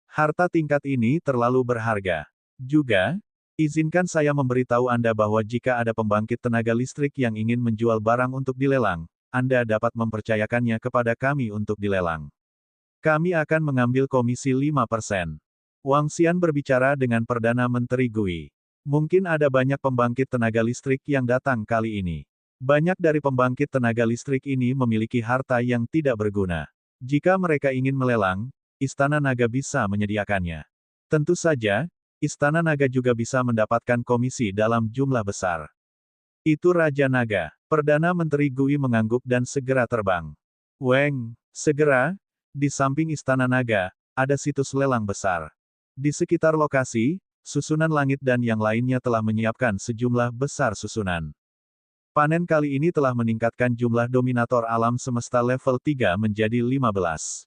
Harta tingkat ini terlalu berharga. Juga, izinkan saya memberitahu Anda bahwa jika ada pembangkit tenaga listrik yang ingin menjual barang untuk dilelang, Anda dapat mempercayakannya kepada kami untuk dilelang. Kami akan mengambil komisi 5%. Wang Xian berbicara dengan Perdana Menteri Gui. Mungkin ada banyak pembangkit tenaga listrik yang datang kali ini. Banyak dari pembangkit tenaga listrik ini memiliki harta yang tidak berguna. Jika mereka ingin melelang, Istana Naga bisa menyediakannya. Tentu saja, Istana Naga juga bisa mendapatkan komisi dalam jumlah besar. Itu Raja Naga. Perdana Menteri Gui mengangguk dan segera terbang. Weng, segera, di samping Istana Naga, ada situs lelang besar. Di sekitar lokasi, susunan langit dan yang lainnya telah menyiapkan sejumlah besar susunan. Panen kali ini telah meningkatkan jumlah dominator alam semesta level 3 menjadi 15.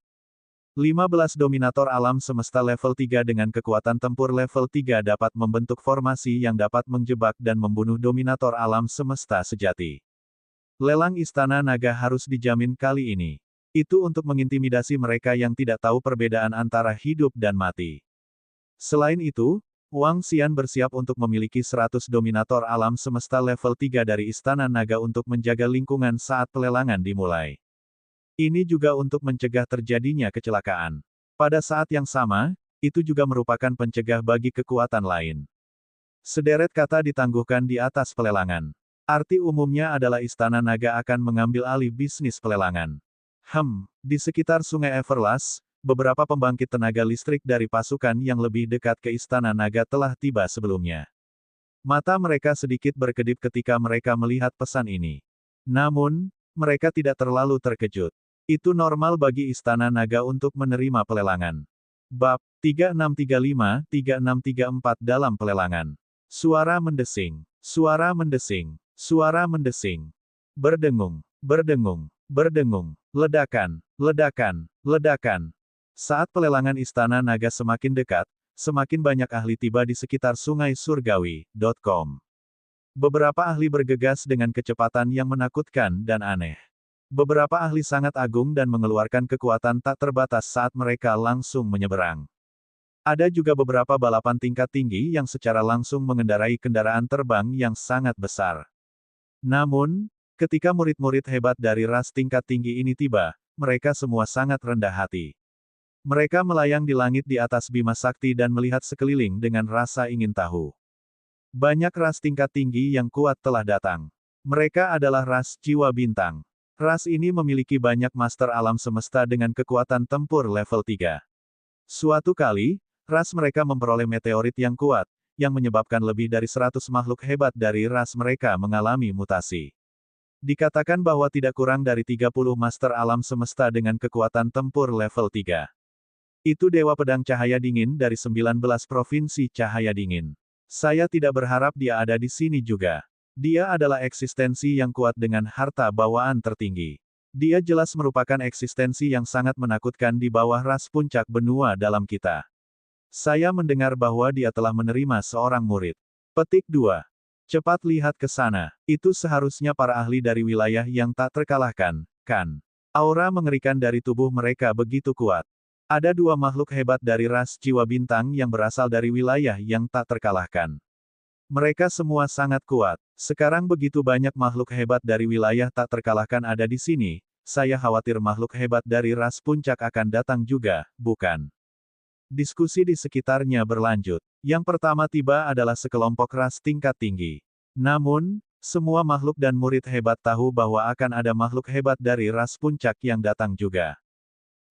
15 dominator alam semesta level 3 dengan kekuatan tempur level 3 dapat membentuk formasi yang dapat menjebak dan membunuh dominator alam semesta sejati. Lelang Istana Naga harus dijamin kali ini. Itu untuk mengintimidasi mereka yang tidak tahu perbedaan antara hidup dan mati. Selain itu, Wang Xian bersiap untuk memiliki 100 dominator alam semesta level 3 dari Istana Naga untuk menjaga lingkungan saat pelelangan dimulai. Ini juga untuk mencegah terjadinya kecelakaan. Pada saat yang sama, itu juga merupakan pencegah bagi kekuatan lain. Sederet kata ditangguhkan di atas pelelangan. Arti umumnya adalah Istana Naga akan mengambil alih bisnis pelelangan. Di sekitar Sungai Everlast, beberapa pembangkit tenaga listrik dari pasukan yang lebih dekat ke Istana Naga telah tiba sebelumnya. Mata mereka sedikit berkedip ketika mereka melihat pesan ini. Namun, mereka tidak terlalu terkejut. Itu normal bagi Istana Naga untuk menerima pelelangan. Bab 3635-3634 dalam pelelangan. Suara mendesing, suara mendesing, suara mendesing. Berdengung, berdengung, berdengung, ledakan, ledakan, ledakan. Saat pelelangan Istana Naga semakin dekat, semakin banyak ahli tiba di sekitar Sungai Surgawi.com. Beberapa ahli bergegas dengan kecepatan yang menakutkan dan aneh. Beberapa ahli sangat agung dan mengeluarkan kekuatan tak terbatas saat mereka langsung menyeberang. Ada juga beberapa balapan tingkat tinggi yang secara langsung mengendarai kendaraan terbang yang sangat besar. Namun, ketika murid-murid hebat dari ras tingkat tinggi ini tiba, mereka semua sangat rendah hati. Mereka melayang di langit di atas Bima Sakti dan melihat sekeliling dengan rasa ingin tahu. Banyak ras tingkat tinggi yang kuat telah datang. Mereka adalah ras Jiwa Bintang. Ras ini memiliki banyak master alam semesta dengan kekuatan tempur level 3. Suatu kali, ras mereka memperoleh meteorit yang kuat, yang menyebabkan lebih dari 100 makhluk hebat dari ras mereka mengalami mutasi. Dikatakan bahwa tidak kurang dari 30 master alam semesta dengan kekuatan tempur level 3. Itu Dewa Pedang Cahaya Dingin dari 19 Provinsi Cahaya Dingin. Saya tidak berharap dia ada di sini juga. Dia adalah eksistensi yang kuat dengan harta bawaan tertinggi. Dia jelas merupakan eksistensi yang sangat menakutkan di bawah ras puncak benua dalam kita. Saya mendengar bahwa dia telah menerima seorang murid. Petik 2. Cepat lihat ke sana. Itu seharusnya para ahli dari wilayah yang tak terkalahkan, kan? Aura mengerikan dari tubuh mereka begitu kuat. Ada dua makhluk hebat dari ras Jiwa Bintang yang berasal dari wilayah yang tak terkalahkan. Mereka semua sangat kuat. Sekarang begitu banyak makhluk hebat dari wilayah tak terkalahkan ada di sini, saya khawatir makhluk hebat dari ras puncak akan datang juga, bukan? Diskusi di sekitarnya berlanjut. Yang pertama tiba adalah sekelompok ras tingkat tinggi. Namun, semua makhluk dan murid hebat tahu bahwa akan ada makhluk hebat dari ras puncak yang datang juga.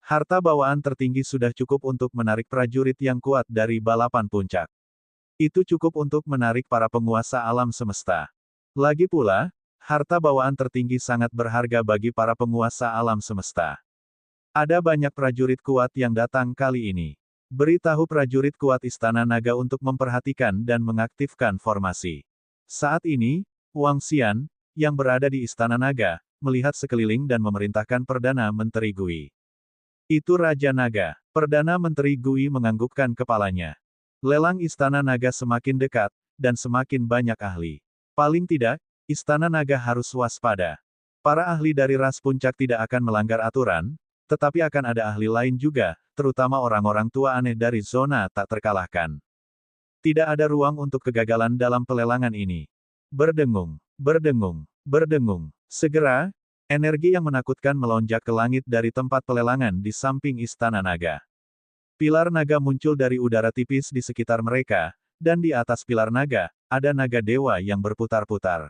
Harta bawaan tertinggi sudah cukup untuk menarik prajurit yang kuat dari balapan puncak. Itu cukup untuk menarik para penguasa alam semesta. Lagi pula, harta bawaan tertinggi sangat berharga bagi para penguasa alam semesta. Ada banyak prajurit kuat yang datang kali ini. Beritahu prajurit kuat Istana Naga untuk memperhatikan dan mengaktifkan formasi. Saat ini, Wang Xian, yang berada di Istana Naga, melihat sekeliling dan memerintahkan Perdana Menteri Gui. Itu Raja Naga. Perdana Menteri Gui menganggukkan kepalanya. Lelang Istana Naga semakin dekat, dan semakin banyak ahli. Paling tidak, Istana Naga harus waspada. Para ahli dari ras puncak tidak akan melanggar aturan, tetapi akan ada ahli lain juga, terutama orang-orang tua aneh dari zona tak terkalahkan. Tidak ada ruang untuk kegagalan dalam pelelangan ini. Berdengung, berdengung, berdengung. Segera, energi yang menakutkan melonjak ke langit dari tempat pelelangan di samping Istana Naga. Pilar naga muncul dari udara tipis di sekitar mereka, dan di atas pilar naga, ada naga dewa yang berputar-putar.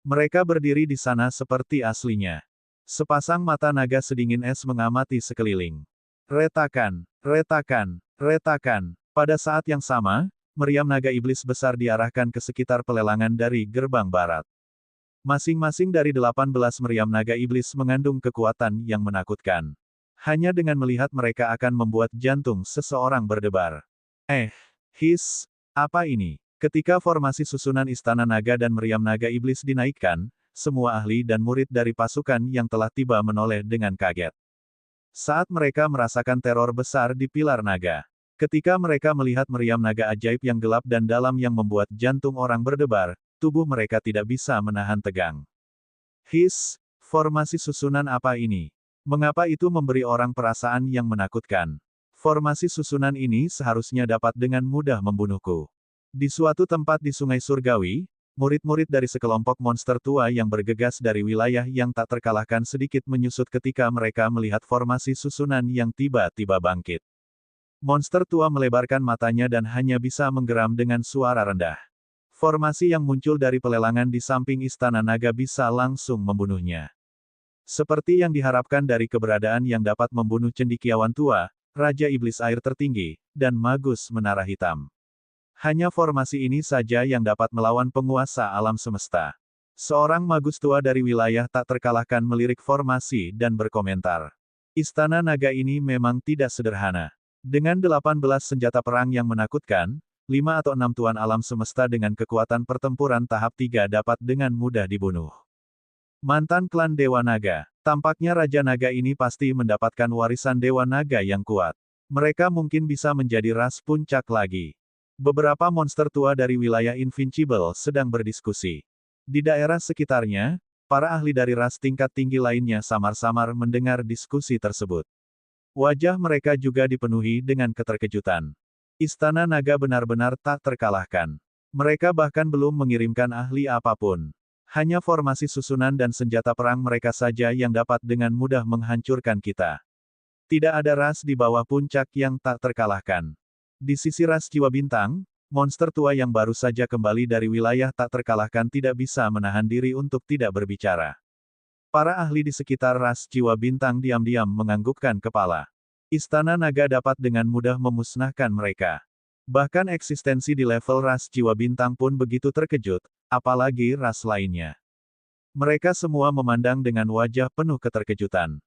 Mereka berdiri di sana seperti aslinya. Sepasang mata naga sedingin es mengamati sekeliling. Retakan, retakan, retakan. Pada saat yang sama, meriam naga iblis besar diarahkan ke sekitar pelelangan dari gerbang barat. Masing-masing dari 18 meriam naga iblis mengandung kekuatan yang menakutkan. Hanya dengan melihat mereka akan membuat jantung seseorang berdebar. Apa ini? Ketika formasi susunan Istana Naga dan meriam naga iblis dinaikkan, semua ahli dan murid dari pasukan yang telah tiba menoleh dengan kaget. Saat mereka merasakan teror besar di pilar naga. Ketika mereka melihat meriam naga ajaib yang gelap dan dalam yang membuat jantung orang berdebar, tubuh mereka tidak bisa menahan tegang. Formasi susunan apa ini? Mengapa itu memberi orang perasaan yang menakutkan? Formasi susunan ini seharusnya dapat dengan mudah membunuhku. Di suatu tempat di Sungai Surgawi, murid-murid dari sekelompok monster tua yang bergegas dari wilayah yang tak terkalahkan sedikit menyusut ketika mereka melihat formasi susunan yang tiba-tiba bangkit. Monster tua melebarkan matanya dan hanya bisa menggeram dengan suara rendah. Formasi yang muncul dari pelelangan di samping Istana Naga bisa langsung membunuhnya. Seperti yang diharapkan dari keberadaan yang dapat membunuh cendekiawan tua, Raja Iblis Air Tertinggi, dan Magus Menara Hitam. Hanya formasi ini saja yang dapat melawan penguasa alam semesta. Seorang magus tua dari wilayah tak terkalahkan melirik formasi dan berkomentar. Istana naga ini memang tidak sederhana. Dengan 18 senjata perang yang menakutkan, 5 atau 6 tuan alam semesta dengan kekuatan pertempuran tahap 3 dapat dengan mudah dibunuh. Mantan klan Dewa Naga. Tampaknya Raja Naga ini pasti mendapatkan warisan Dewa Naga yang kuat. Mereka mungkin bisa menjadi ras puncak lagi. Beberapa monster tua dari wilayah Invincible sedang berdiskusi. Di daerah sekitarnya, para ahli dari ras tingkat tinggi lainnya samar-samar mendengar diskusi tersebut. Wajah mereka juga dipenuhi dengan keterkejutan. Istana Naga benar-benar tak terkalahkan. Mereka bahkan belum mengirimkan ahli apapun. Hanya formasi susunan dan senjata perang mereka saja yang dapat dengan mudah menghancurkan kita. Tidak ada ras di bawah puncak yang tak terkalahkan. Di sisi ras Jiwa Bintang, monster tua yang baru saja kembali dari wilayah tak terkalahkan tidak bisa menahan diri untuk tidak berbicara. Para ahli di sekitar ras Jiwa Bintang diam-diam menganggukkan kepala. Istana Naga dapat dengan mudah memusnahkan mereka. Bahkan eksistensi di level ras Jiwa Bintang pun begitu terkejut, apalagi ras lainnya. Mereka semua memandang dengan wajah penuh keterkejutan.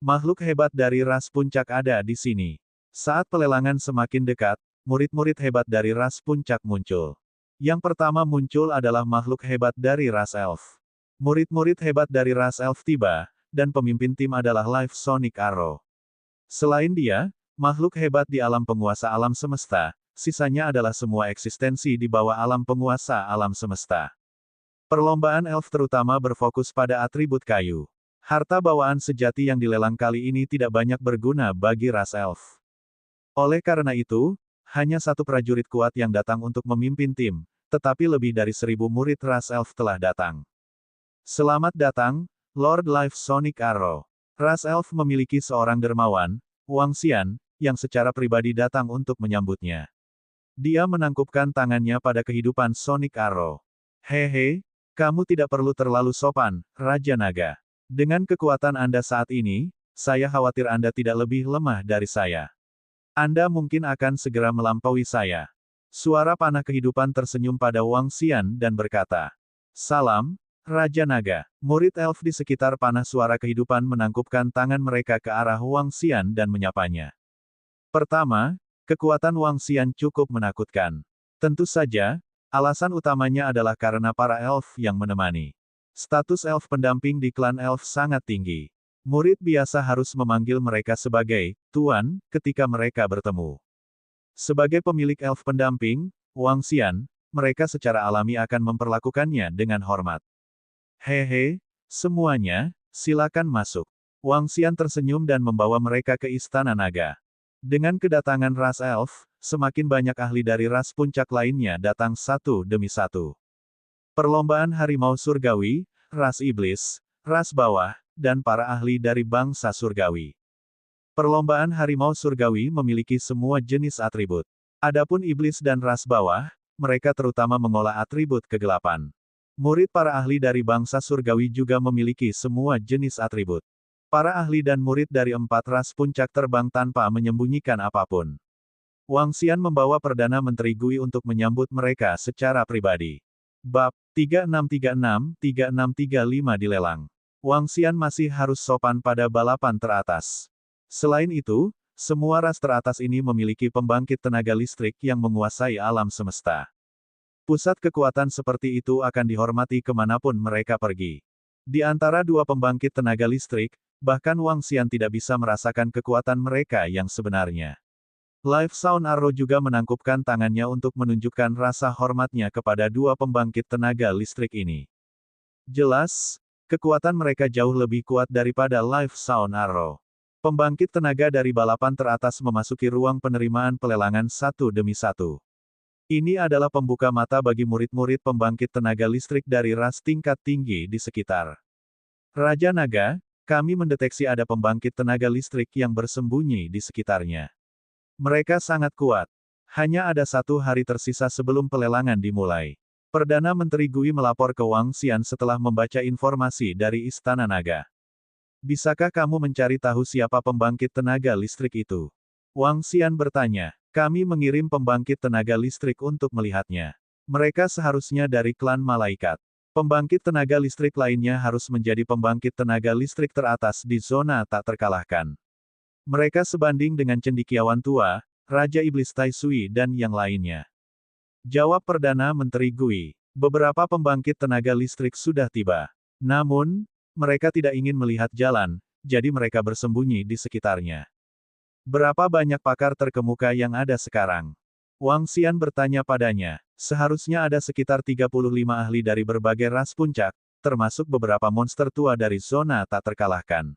Makhluk hebat dari ras puncak ada di sini. Saat pelelangan semakin dekat, murid-murid hebat dari ras puncak muncul. Yang pertama muncul adalah makhluk hebat dari ras elf. Murid-murid hebat dari ras elf tiba, dan pemimpin tim adalah Life Sonic Arrow. Selain dia, makhluk hebat di alam penguasa alam semesta, sisanya adalah semua eksistensi di bawah alam penguasa alam semesta. Perlombaan elf terutama berfokus pada atribut kayu. Harta bawaan sejati yang dilelang kali ini tidak banyak berguna bagi ras elf. Oleh karena itu, hanya satu prajurit kuat yang datang untuk memimpin tim, tetapi lebih dari 1000 murid ras elf telah datang. Selamat datang, Lord Life Sonic Arrow. Ras elf memiliki seorang dermawan, Wang Xian, yang secara pribadi datang untuk menyambutnya. Dia menangkupkan tangannya pada kehidupan Sonic Arrow. Hehe, kamu tidak perlu terlalu sopan, Raja Naga. Dengan kekuatan Anda saat ini, saya khawatir Anda tidak lebih lemah dari saya. Anda mungkin akan segera melampaui saya. Suara panah kehidupan tersenyum pada Wang Xian dan berkata, "Salam, Raja Naga." Murid elf di sekitar panah suara kehidupan menangkupkan tangan mereka ke arah Wang Xian dan menyapanya. Pertama, kekuatan Wang Xian cukup menakutkan. Tentu saja, alasan utamanya adalah karena para elf yang menemani. Status elf pendamping di klan elf sangat tinggi. Murid biasa harus memanggil mereka sebagai Tuan ketika mereka bertemu. Sebagai pemilik elf pendamping, Wang Xian, mereka secara alami akan memperlakukannya dengan hormat. Hehe, semuanya, silakan masuk. Wang Xian tersenyum dan membawa mereka ke Istana Naga. Dengan kedatangan ras elf, semakin banyak ahli dari ras puncak lainnya datang satu demi satu. Perlombaan harimau surgawi, ras iblis, ras bawah, dan para ahli dari bangsa surgawi. Perlombaan harimau surgawi memiliki semua jenis atribut. Adapun iblis dan ras bawah, mereka terutama mengolah atribut kegelapan. Murid para ahli dari bangsa surgawi juga memiliki semua jenis atribut. Para ahli dan murid dari 4 ras puncak terbang tanpa menyembunyikan apapun. Wang Xian membawa Perdana Menteri Gui untuk menyambut mereka secara pribadi. Bab 3636-3635 dilelang. Wang Xian masih harus sopan pada balapan teratas. Selain itu, semua ras teratas ini memiliki pembangkit tenaga listrik yang menguasai alam semesta. Pusat kekuatan seperti itu akan dihormati kemanapun mereka pergi. Di antara dua pembangkit tenaga listrik, bahkan Wang Xian tidak bisa merasakan kekuatan mereka yang sebenarnya. Life Sound Arrow juga menangkupkan tangannya untuk menunjukkan rasa hormatnya kepada dua pembangkit tenaga listrik ini. Jelas, kekuatan mereka jauh lebih kuat daripada Life Sound Arrow. Pembangkit tenaga dari balapan teratas memasuki ruang penerimaan pelelangan satu demi satu. Ini adalah pembuka mata bagi murid-murid pembangkit tenaga listrik dari ras tingkat tinggi di sekitar. Raja Naga, kami mendeteksi ada pembangkit tenaga listrik yang bersembunyi di sekitarnya. Mereka sangat kuat. Hanya ada 1 hari tersisa sebelum pelelangan dimulai. Perdana Menteri Gui melapor ke Wang Xian setelah membaca informasi dari Istana Naga. Bisakah kamu mencari tahu siapa pembangkit tenaga listrik itu? Wang Xian bertanya. Kami mengirim pembangkit tenaga listrik untuk melihatnya. Mereka seharusnya dari klan malaikat. Pembangkit tenaga listrik lainnya harus menjadi pembangkit tenaga listrik teratas di zona tak terkalahkan. Mereka sebanding dengan cendekiawan tua, Raja Iblis Tai Sui dan yang lainnya. Jawab Perdana Menteri Gui. Beberapa pembangkit tenaga listrik sudah tiba. Namun, mereka tidak ingin melihat jalan, jadi mereka bersembunyi di sekitarnya. Berapa banyak pakar terkemuka yang ada sekarang? Wang Xian bertanya padanya. Seharusnya ada sekitar 35 ahli dari berbagai ras puncak, termasuk beberapa monster tua dari zona tak terkalahkan.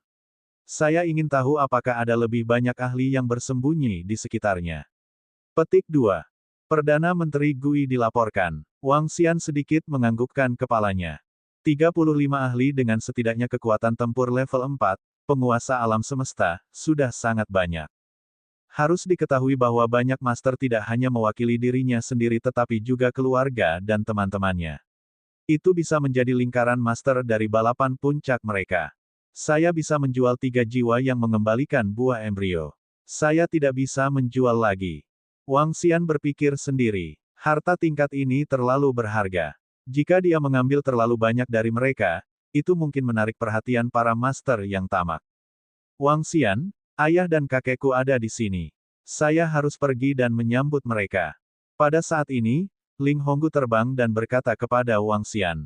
Saya ingin tahu apakah ada lebih banyak ahli yang bersembunyi di sekitarnya. Petik 2. Perdana Menteri Gui dilaporkan. Wang Xian sedikit menganggukkan kepalanya. 35 ahli dengan setidaknya kekuatan tempur level 4, penguasa alam semesta, sudah sangat banyak. Harus diketahui bahwa banyak master tidak hanya mewakili dirinya sendiri tetapi juga keluarga dan teman-temannya. Itu bisa menjadi lingkaran master dari balapan puncak mereka. Saya bisa menjual 3 jiwa yang mengembalikan buah embrio. Saya tidak bisa menjual lagi. Wang Xian berpikir sendiri. Harta tingkat ini terlalu berharga. Jika dia mengambil terlalu banyak dari mereka, itu mungkin menarik perhatian para master yang tamak. Wang Xian, ayah dan kakekku ada di sini. Saya harus pergi dan menyambut mereka. Pada saat ini, Ling Honggu terbang dan berkata kepada Wang Xian.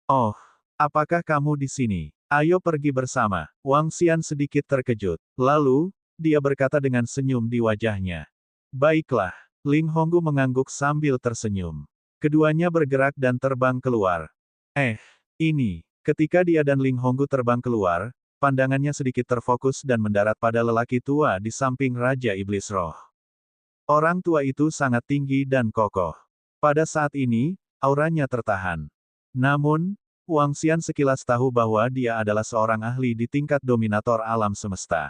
Oh, apakah kamu di sini? Ayo pergi bersama. Wang Xian sedikit terkejut. Lalu, dia berkata dengan senyum di wajahnya. Baiklah. Ling Honggu mengangguk sambil tersenyum. Keduanya bergerak dan terbang keluar. Ini. Ketika dia dan Ling Honggu terbang keluar, pandangannya sedikit terfokus dan mendarat pada lelaki tua di samping Raja Iblis Roh. Orang tua itu sangat tinggi dan kokoh. Pada saat ini, auranya tertahan. Namun, Wang Xian sekilas tahu bahwa dia adalah seorang ahli di tingkat dominator alam semesta.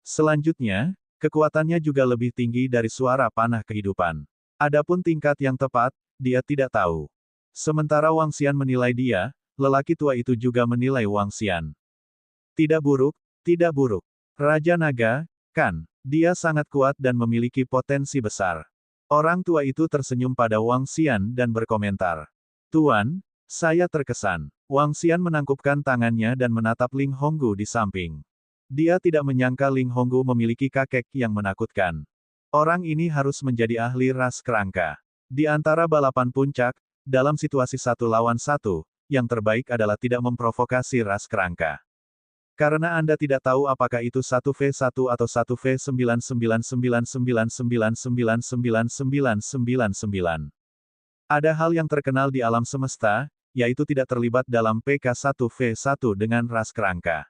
Selanjutnya, kekuatannya juga lebih tinggi dari suara panah kehidupan. Adapun tingkat yang tepat, dia tidak tahu. Sementara Wang Xian menilai dia, lelaki tua itu juga menilai Wang Xian. Tidak buruk, tidak buruk. Raja Naga, kan? Dia sangat kuat dan memiliki potensi besar. Orang tua itu tersenyum pada Wang Xian dan berkomentar. Tuan, saya terkesan. Wang Xian menangkupkan tangannya dan menatap Ling Honggu di samping. Dia tidak menyangka Ling Honggu memiliki kakek yang menakutkan. Orang ini harus menjadi ahli ras kerangka. Di antara balapan puncak, dalam situasi 1 lawan 1, yang terbaik adalah tidak memprovokasi ras kerangka. Karena Anda tidak tahu apakah itu 1v1 atau 1v999999999999. Ada hal yang terkenal di alam semesta, yaitu tidak terlibat dalam PK1v1 dengan ras kerangka.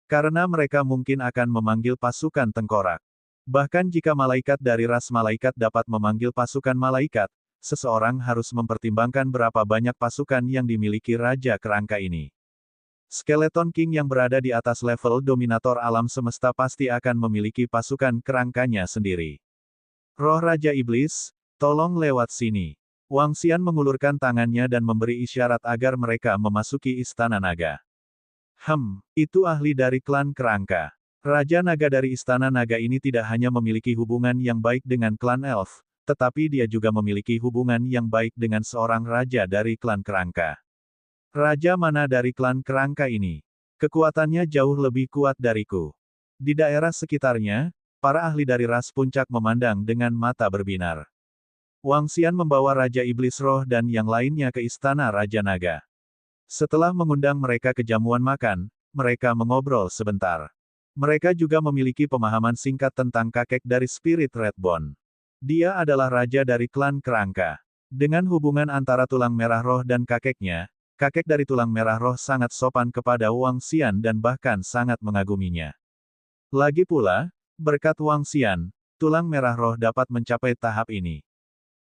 Karena mereka mungkin akan memanggil pasukan tengkorak. Bahkan jika malaikat dari ras malaikat dapat memanggil pasukan malaikat, seseorang harus mempertimbangkan berapa banyak pasukan yang dimiliki Raja Kerangka ini. Skeleton King yang berada di atas level dominator alam semesta pasti akan memiliki pasukan kerangkanya sendiri. Roh Raja Iblis, tolong lewat sini. Wang Xian mengulurkan tangannya dan memberi isyarat agar mereka memasuki Istana Naga. Itu ahli dari klan Kerangka. Raja Naga dari Istana Naga ini tidak hanya memiliki hubungan yang baik dengan klan Elf, tetapi dia juga memiliki hubungan yang baik dengan seorang raja dari klan Kerangka. Raja mana dari klan Kerangka ini? Kekuatannya jauh lebih kuat dariku. Di daerah sekitarnya, para ahli dari ras puncak memandang dengan mata berbinar. Wang Xian membawa Raja Iblis Roh dan yang lainnya ke Istana Raja Naga. Setelah mengundang mereka ke jamuan makan, mereka mengobrol sebentar. Mereka juga memiliki pemahaman singkat tentang kakek dari Spirit Redbone. Dia adalah raja dari klan Kerangka. Dengan hubungan antara tulang merah roh dan kakeknya, kakek dari tulang merah roh sangat sopan kepada Wang Xian dan bahkan sangat mengaguminya. Lagi pula, berkat Wang Xian, tulang merah roh dapat mencapai tahap ini.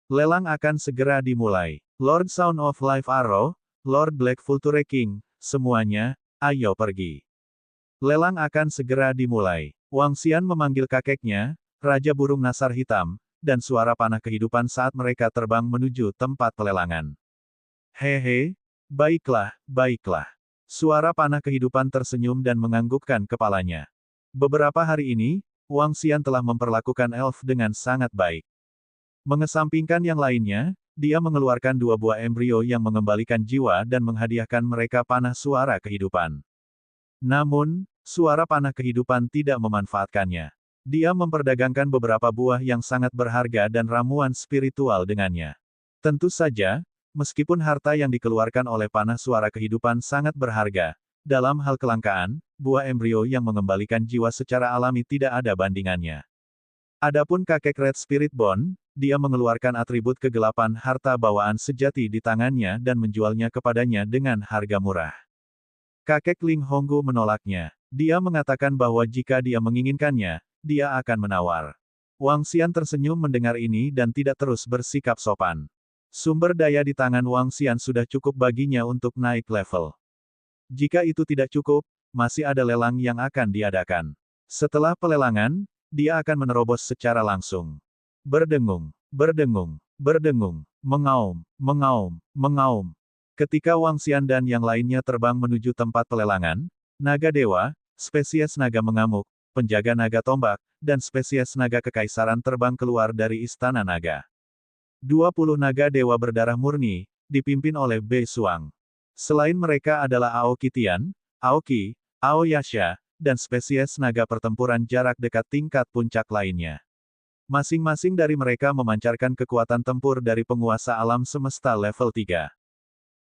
Lelang akan segera dimulai. Lord Sound of Life Arrow, Lord Black Vulture King, semuanya, ayo pergi. Lelang akan segera dimulai. Wang Xian memanggil kakeknya, Raja Burung Nasar Hitam, dan suara panah kehidupan saat mereka terbang menuju tempat pelelangan. Hehe, baiklah, baiklah. Suara panah kehidupan tersenyum dan menganggukkan kepalanya. Beberapa hari ini, Wang Xian telah memperlakukan elf dengan sangat baik. Mengesampingkan yang lainnya, dia mengeluarkan 2 buah embrio yang mengembalikan jiwa dan menghadiahkan mereka panah suara kehidupan. Namun, suara panah kehidupan tidak memanfaatkannya. Dia memperdagangkan beberapa buah yang sangat berharga dan ramuan spiritual dengannya. Tentu saja, meskipun harta yang dikeluarkan oleh panah suara kehidupan sangat berharga, dalam hal kelangkaan, buah embrio yang mengembalikan jiwa secara alami tidak ada bandingannya. Adapun kakek Red Spirit Bone, dia mengeluarkan atribut kegelapan harta bawaan sejati di tangannya dan menjualnya kepadanya dengan harga murah. Kakek Ling Honggu menolaknya. Dia mengatakan bahwa jika dia menginginkannya, dia akan menawar. Wang Xian tersenyum mendengar ini dan tidak terus bersikap sopan. Sumber daya di tangan Wang Xian sudah cukup baginya untuk naik level. Jika itu tidak cukup, masih ada lelang yang akan diadakan. Setelah pelelangan, dia akan menerobos secara langsung. Berdengung, berdengung, berdengung, mengaum, mengaum, mengaum. Ketika Wang Xian dan yang lainnya terbang menuju tempat pelelangan, naga dewa, spesies naga mengamuk, penjaga naga tombak, dan spesies naga kekaisaran terbang keluar dari istana naga. 20 naga dewa berdarah murni, dipimpin oleh Bei Suang. Selain mereka adalah Aoki Tian, Aoki, Aoyasha, dan spesies naga pertempuran jarak dekat tingkat puncak lainnya. Masing-masing dari mereka memancarkan kekuatan tempur dari penguasa alam semesta level 3.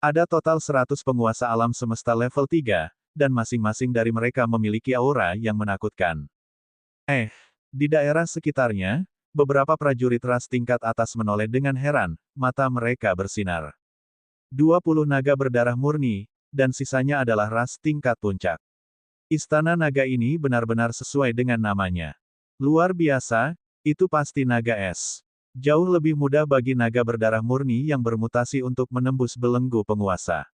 Ada total 100 penguasa alam semesta level 3, dan masing-masing dari mereka memiliki aura yang menakutkan. Di daerah sekitarnya, beberapa prajurit ras tingkat atas menoleh dengan heran, mata mereka bersinar. 20 naga berdarah murni, dan sisanya adalah ras tingkat puncak. Istana naga ini benar-benar sesuai dengan namanya. Luar biasa, itu pasti naga es. Jauh lebih mudah bagi naga berdarah murni yang bermutasi untuk menembus belenggu penguasa.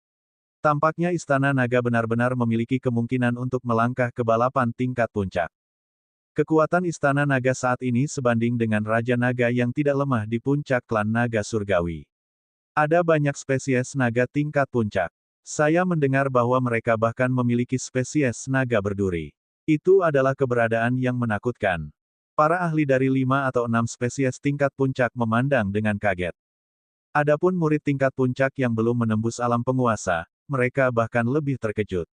Tampaknya istana naga benar-benar memiliki kemungkinan untuk melangkah ke balapan tingkat puncak. Kekuatan istana naga saat ini sebanding dengan Raja Naga yang tidak lemah di puncak klan naga surgawi. Ada banyak spesies naga tingkat puncak. Saya mendengar bahwa mereka bahkan memiliki spesies naga berduri. Itu adalah keberadaan yang menakutkan. Para ahli dari 5 atau 6 spesies tingkat puncak memandang dengan kaget. Adapun murid tingkat puncak yang belum menembus alam penguasa, mereka bahkan lebih terkejut.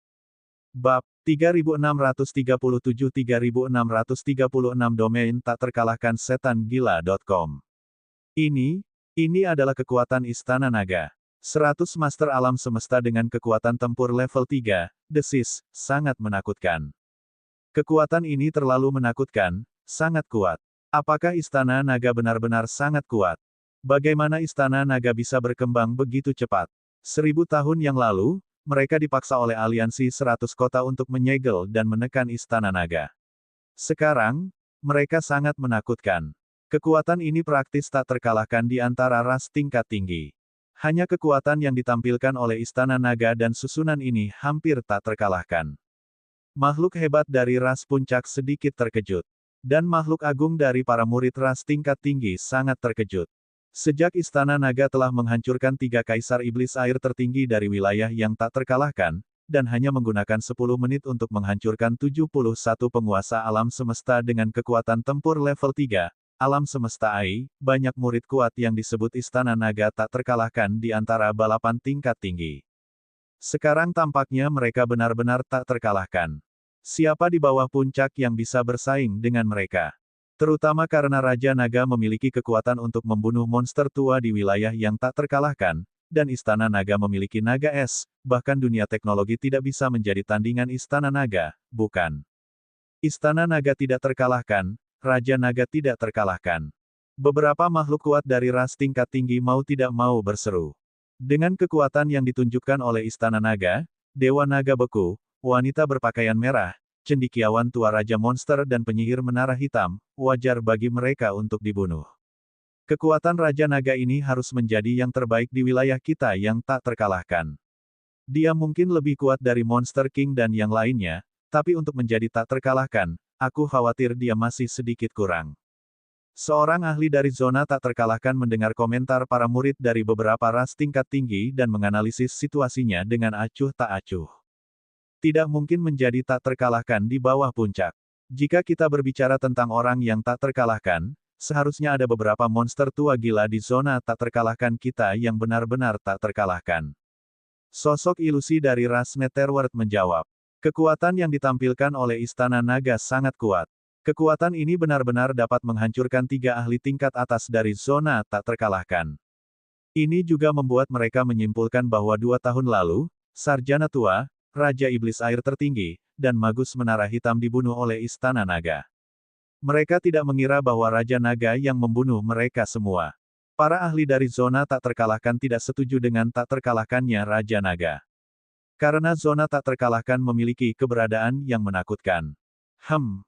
Bab 3637-3636 Domain tak terkalahkan setan gila.com. Ini adalah kekuatan Istana Naga. 100 Master Alam Semesta dengan kekuatan tempur level 3, desis, sangat menakutkan. Kekuatan ini terlalu menakutkan, sangat kuat. Apakah Istana Naga benar-benar sangat kuat? Bagaimana Istana Naga bisa berkembang begitu cepat? 1000 tahun yang lalu, mereka dipaksa oleh aliansi 100 kota untuk menyegel dan menekan Istana Naga. Sekarang, mereka sangat menakutkan. Kekuatan ini praktis tak terkalahkan di antara ras tingkat tinggi. Hanya kekuatan yang ditampilkan oleh Istana Naga dan susunan ini hampir tak terkalahkan. Makhluk hebat dari ras puncak sedikit terkejut. Dan makhluk agung dari para murid ras tingkat tinggi sangat terkejut. Sejak Istana Naga telah menghancurkan 3 kaisar iblis air tertinggi dari wilayah yang tak terkalahkan, dan hanya menggunakan 10 menit untuk menghancurkan 71 penguasa alam semesta dengan kekuatan tempur level 3, alam semesta AI, banyak murid kuat yang disebut Istana Naga tak terkalahkan di antara balapan tingkat tinggi. Sekarang tampaknya mereka benar-benar tak terkalahkan. Siapa di bawah puncak yang bisa bersaing dengan mereka? Terutama karena Raja Naga memiliki kekuatan untuk membunuh monster tua di wilayah yang tak terkalahkan, dan Istana Naga memiliki naga es, bahkan dunia teknologi tidak bisa menjadi tandingan Istana Naga, bukan? Istana Naga tidak terkalahkan, Raja Naga tidak terkalahkan. Beberapa makhluk kuat dari ras tingkat tinggi mau tidak mau berseru. Dengan kekuatan yang ditunjukkan oleh Istana Naga, Dewa Naga Beku, wanita berpakaian merah, cendekiawan tua Raja Monster dan penyihir menara hitam, wajar bagi mereka untuk dibunuh. Kekuatan Raja Naga ini harus menjadi yang terbaik di wilayah kita yang tak terkalahkan. Dia mungkin lebih kuat dari Monster King dan yang lainnya, tapi untuk menjadi tak terkalahkan, aku khawatir dia masih sedikit kurang. Seorang ahli dari zona tak terkalahkan mendengar komentar para murid dari beberapa ras tingkat tinggi dan menganalisis situasinya dengan acuh tak acuh. Tidak mungkin menjadi tak terkalahkan di bawah puncak. Jika kita berbicara tentang orang yang tak terkalahkan, seharusnya ada beberapa monster tua gila di zona tak terkalahkan kita yang benar-benar tak terkalahkan. Sosok ilusi dari ras Netherworld menjawab. Kekuatan yang ditampilkan oleh Istana Naga sangat kuat. Kekuatan ini benar-benar dapat menghancurkan 3 ahli tingkat atas dari zona tak terkalahkan. Ini juga membuat mereka menyimpulkan bahwa 2 tahun lalu, Sarjana Tua, Raja Iblis Air Tertinggi, dan Magus Menara Hitam dibunuh oleh Istana Naga. Mereka tidak mengira bahwa Raja Naga yang membunuh mereka semua. Para ahli dari zona tak terkalahkan tidak setuju dengan tak terkalahkannya Raja Naga. Karena zona tak terkalahkan memiliki keberadaan yang menakutkan.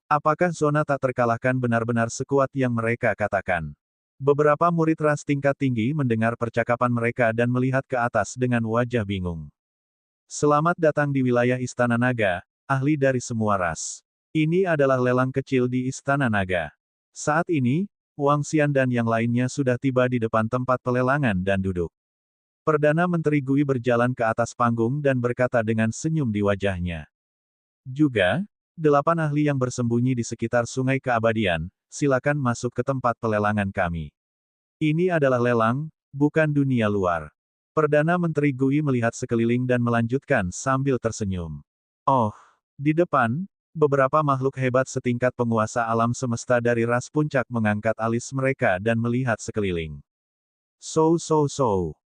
Apakah zona tak terkalahkan benar-benar sekuat yang mereka katakan? Beberapa murid ras tingkat tinggi mendengar percakapan mereka dan melihat ke atas dengan wajah bingung. Selamat datang di wilayah Istana Naga, ahli dari semua ras. Ini adalah lelang kecil di Istana Naga. Saat ini, Wang Xian dan yang lainnya sudah tiba di depan tempat pelelangan dan duduk. Perdana Menteri Gui berjalan ke atas panggung dan berkata dengan senyum di wajahnya. Juga, 8 ahli yang bersembunyi di sekitar Sungai Keabadian, silakan masuk ke tempat pelelangan kami. Ini adalah lelang, bukan dunia luar. Perdana Menteri Gui melihat sekeliling dan melanjutkan sambil tersenyum. Oh, di depan, beberapa makhluk hebat setingkat penguasa alam semesta dari ras puncak mengangkat alis mereka dan melihat sekeliling.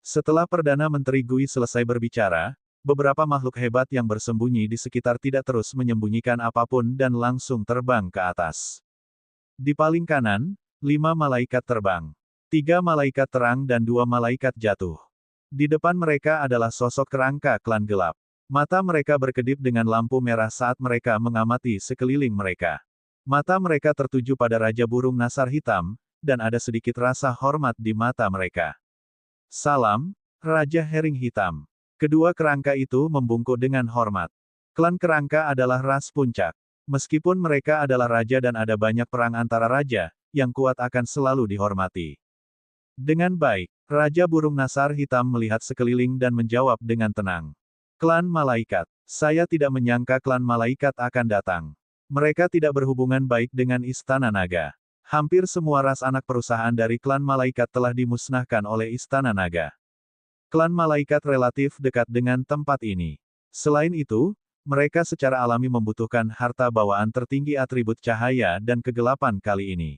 Setelah Perdana Menteri Gui selesai berbicara, beberapa makhluk hebat yang bersembunyi di sekitar tidak terus menyembunyikan apapun dan langsung terbang ke atas. Di paling kanan, 5 malaikat terbang. 3 malaikat terang dan 2 malaikat jatuh. Di depan mereka adalah sosok kerangka klan gelap. Mata mereka berkedip dengan lampu merah saat mereka mengamati sekeliling mereka. Mata mereka tertuju pada Raja Burung Nasar Hitam, dan ada sedikit rasa hormat di mata mereka. Salam, Raja Herring Hitam. Kedua kerangka itu membungkuk dengan hormat. Klan kerangka adalah ras puncak. Meskipun mereka adalah raja dan ada banyak perang antara raja, yang kuat akan selalu dihormati. Dengan baik, Raja Burung Nasar Hitam melihat sekeliling dan menjawab dengan tenang. Klan Malaikat. Saya tidak menyangka klan Malaikat akan datang. Mereka tidak berhubungan baik dengan Istana Naga. Hampir semua ras anak perusahaan dari klan Malaikat telah dimusnahkan oleh Istana Naga. Klan Malaikat relatif dekat dengan tempat ini. Selain itu, mereka secara alami membutuhkan harta bawaan tertinggi atribut cahaya dan kegelapan kali ini.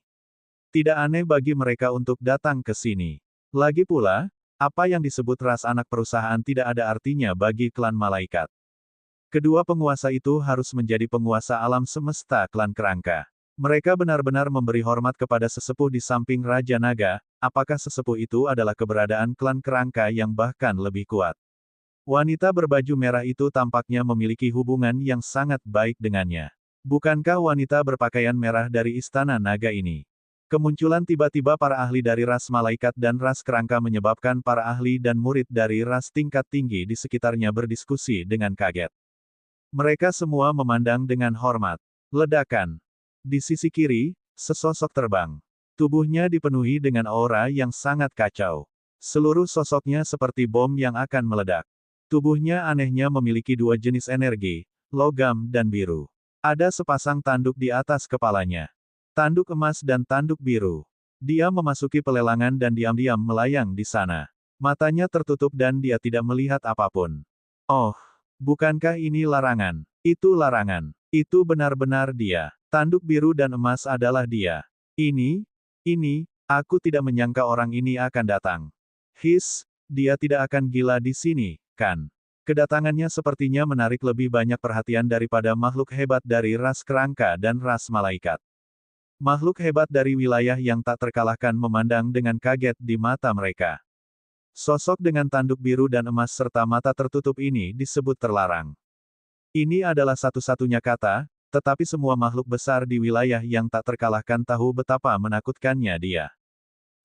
Tidak aneh bagi mereka untuk datang ke sini. Lagi pula, apa yang disebut ras anak perusahaan tidak ada artinya bagi klan Malaikat. Kedua penguasa itu harus menjadi penguasa alam semesta klan kerangka. Mereka benar-benar memberi hormat kepada sesepuh di samping Raja Naga, apakah sesepuh itu adalah keberadaan klan kerangka yang bahkan lebih kuat. Wanita berbaju merah itu tampaknya memiliki hubungan yang sangat baik dengannya. Bukankah wanita berpakaian merah dari Istana Naga ini? Kemunculan tiba-tiba para ahli dari ras malaikat dan ras kerangka menyebabkan para ahli dan murid dari ras tingkat tinggi di sekitarnya berdiskusi dengan kaget. Mereka semua memandang dengan hormat. Ledakan. Di sisi kiri, sesosok terbang. Tubuhnya dipenuhi dengan aura yang sangat kacau. Seluruh sosoknya seperti bom yang akan meledak. Tubuhnya anehnya memiliki 2 jenis energi, logam dan biru. Ada sepasang tanduk di atas kepalanya. Tanduk emas dan tanduk biru. Dia memasuki pelelangan dan diam-diam melayang di sana. Matanya tertutup dan dia tidak melihat apapun. Oh, bukankah ini larangan? Itu larangan. Itu benar-benar dia. Tanduk biru dan emas adalah dia. Ini, aku tidak menyangka orang ini akan datang. Dia tidak akan gila di sini, kan? Kedatangannya sepertinya menarik lebih banyak perhatian daripada makhluk hebat dari ras kerangka dan ras malaikat. Makhluk hebat dari wilayah yang tak terkalahkan memandang dengan kaget di mata mereka. Sosok dengan tanduk biru dan emas serta mata tertutup ini disebut terlarang. Ini adalah satu-satunya kata, tetapi semua makhluk besar di wilayah yang tak terkalahkan tahu betapa menakutkannya dia.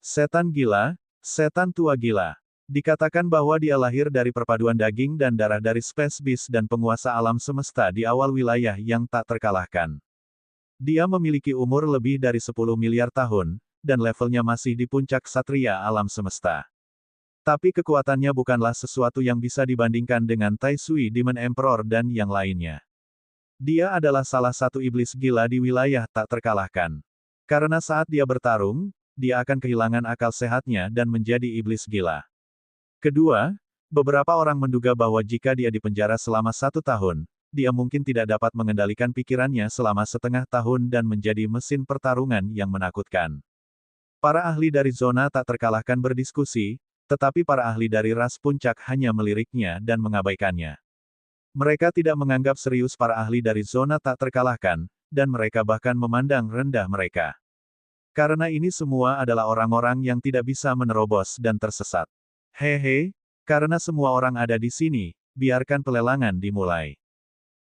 Setan gila, setan tua gila. Dikatakan bahwa dia lahir dari perpaduan daging dan darah dari Space Beast dan penguasa alam semesta di awal wilayah yang tak terkalahkan. Dia memiliki umur lebih dari 10 miliar tahun, dan levelnya masih di puncak Satria alam semesta. Tapi kekuatannya bukanlah sesuatu yang bisa dibandingkan dengan Tai Sui Demon Emperor dan yang lainnya. Dia adalah salah satu iblis gila di wilayah tak terkalahkan. Karena saat dia bertarung, dia akan kehilangan akal sehatnya dan menjadi iblis gila. Kedua, beberapa orang menduga bahwa jika dia dipenjara selama 1 tahun, dia mungkin tidak dapat mengendalikan pikirannya selama setengah tahun dan menjadi mesin pertarungan yang menakutkan. Para ahli dari zona tak terkalahkan berdiskusi, tetapi para ahli dari ras puncak hanya meliriknya dan mengabaikannya. Mereka tidak menganggap serius para ahli dari zona tak terkalahkan, dan mereka bahkan memandang rendah mereka. Karena ini semua adalah orang-orang yang tidak bisa menerobos dan tersesat. Hehe, karena semua orang ada di sini, biarkan pelelangan dimulai.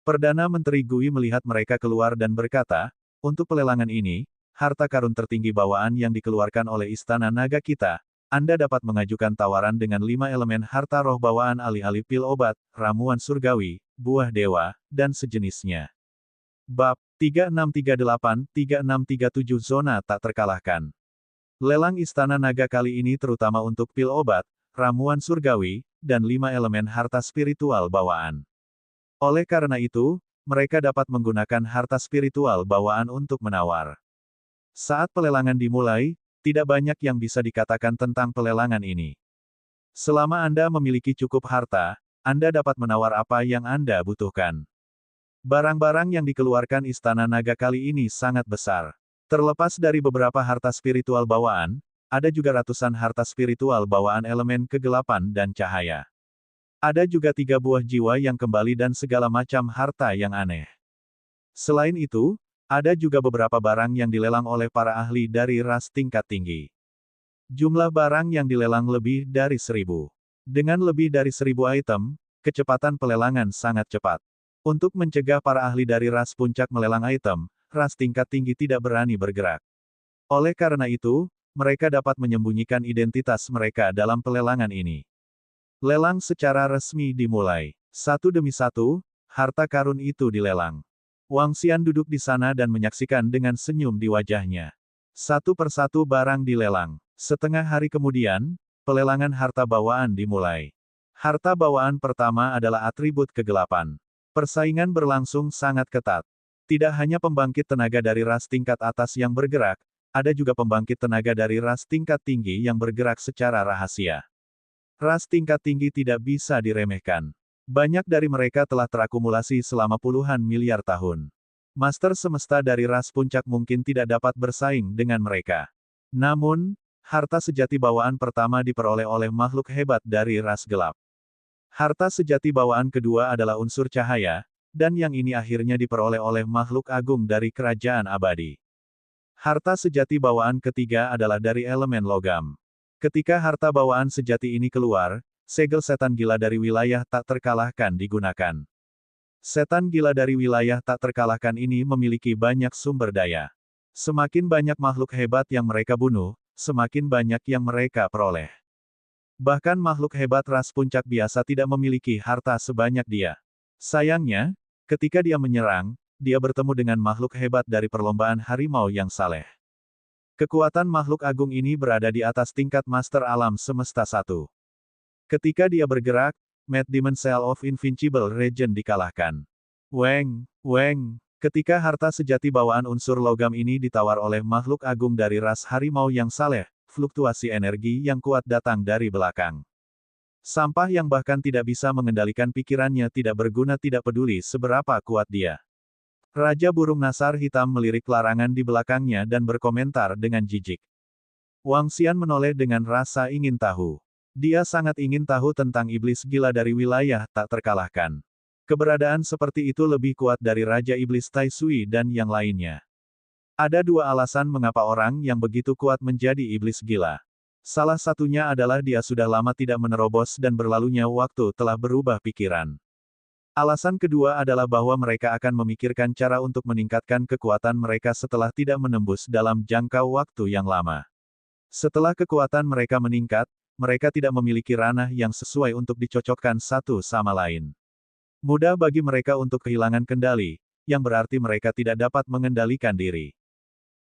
Perdana Menteri Gui melihat mereka keluar dan berkata, untuk pelelangan ini, harta karun tertinggi bawaan yang dikeluarkan oleh Istana Naga kita, Anda dapat mengajukan tawaran dengan 5 elemen harta roh bawaan alih-alih pil obat, ramuan surgawi, buah dewa, dan sejenisnya. Bab 3638-3637 Zona tak terkalahkan. Lelang Istana Naga kali ini terutama untuk pil obat, ramuan surgawi, dan 5 elemen harta spiritual bawaan. Oleh karena itu, mereka dapat menggunakan harta spiritual bawaan untuk menawar. Saat pelelangan dimulai, tidak banyak yang bisa dikatakan tentang pelelangan ini. Selama Anda memiliki cukup harta, Anda dapat menawar apa yang Anda butuhkan. Barang-barang yang dikeluarkan Istana Naga kali ini sangat besar. Terlepas dari beberapa harta spiritual bawaan, ada juga ratusan harta spiritual bawaan elemen kegelapan dan cahaya. Ada juga 3 buah jiwa yang kembali dan segala macam harta yang aneh. Selain itu, ada juga beberapa barang yang dilelang oleh para ahli dari ras tingkat tinggi. Jumlah barang yang dilelang lebih dari 1000. Dengan lebih dari 1000 item, kecepatan pelelangan sangat cepat. Untuk mencegah para ahli dari ras puncak melelang item, ras tingkat tinggi tidak berani bergerak. Oleh karena itu, mereka dapat menyembunyikan identitas mereka dalam pelelangan ini. Lelang secara resmi dimulai. Satu demi satu, harta karun itu dilelang. Wang Xian duduk di sana dan menyaksikan dengan senyum di wajahnya. Satu persatu barang dilelang. Setengah hari kemudian, pelelangan harta bawaan dimulai. Harta bawaan pertama adalah atribut kegelapan. Persaingan berlangsung sangat ketat. Tidak hanya pembangkit tenaga dari ras tingkat atas yang bergerak, ada juga pembangkit tenaga dari ras tingkat tinggi yang bergerak secara rahasia. Ras tingkat tinggi tidak bisa diremehkan. Banyak dari mereka telah terakumulasi selama puluhan miliar tahun. Master semesta dari ras puncak mungkin tidak dapat bersaing dengan mereka. Namun, harta sejati bawaan pertama diperoleh oleh makhluk hebat dari ras gelap. Harta sejati bawaan kedua adalah unsur cahaya, dan yang ini akhirnya diperoleh oleh makhluk agung dari kerajaan abadi. Harta sejati bawaan ketiga adalah dari elemen logam. Ketika harta bawaan sejati ini keluar, segel setan gila dari wilayah tak terkalahkan digunakan. Setan gila dari wilayah tak terkalahkan ini memiliki banyak sumber daya. Semakin banyak makhluk hebat yang mereka bunuh, semakin banyak yang mereka peroleh. Bahkan makhluk hebat ras puncak biasa tidak memiliki harta sebanyak dia. Sayangnya, ketika dia menyerang, dia bertemu dengan makhluk hebat dari perlombaan harimau yang saleh. Kekuatan makhluk agung ini berada di atas tingkat Master Alam Semesta 1. Ketika dia bergerak, Mad Demon Cell of Invincible Region dikalahkan. Weng. Ketika harta sejati bawaan unsur logam ini ditawar oleh makhluk agung dari ras harimau yang saleh, fluktuasi energi yang kuat datang dari belakang. Sampah yang bahkan tidak bisa mengendalikan pikirannya tidak berguna tidak peduli seberapa kuat dia. Raja Burung Nasar Hitam melirik larangan di belakangnya dan berkomentar dengan jijik. Wang Xian menoleh dengan rasa ingin tahu. Dia sangat ingin tahu tentang iblis gila dari wilayah tak terkalahkan. Keberadaan seperti itu lebih kuat dari Raja Iblis Tai Sui dan yang lainnya. Ada 2 alasan mengapa orang yang begitu kuat menjadi iblis gila. Salah satunya adalah dia sudah lama tidak menerobos dan berlalunya waktu telah berubah pikiran. Alasan kedua adalah bahwa mereka akan memikirkan cara untuk meningkatkan kekuatan mereka setelah tidak menembus dalam jangka waktu yang lama. Setelah kekuatan mereka meningkat, mereka tidak memiliki ranah yang sesuai untuk dicocokkan satu sama lain. Mudah bagi mereka untuk kehilangan kendali, yang berarti mereka tidak dapat mengendalikan diri.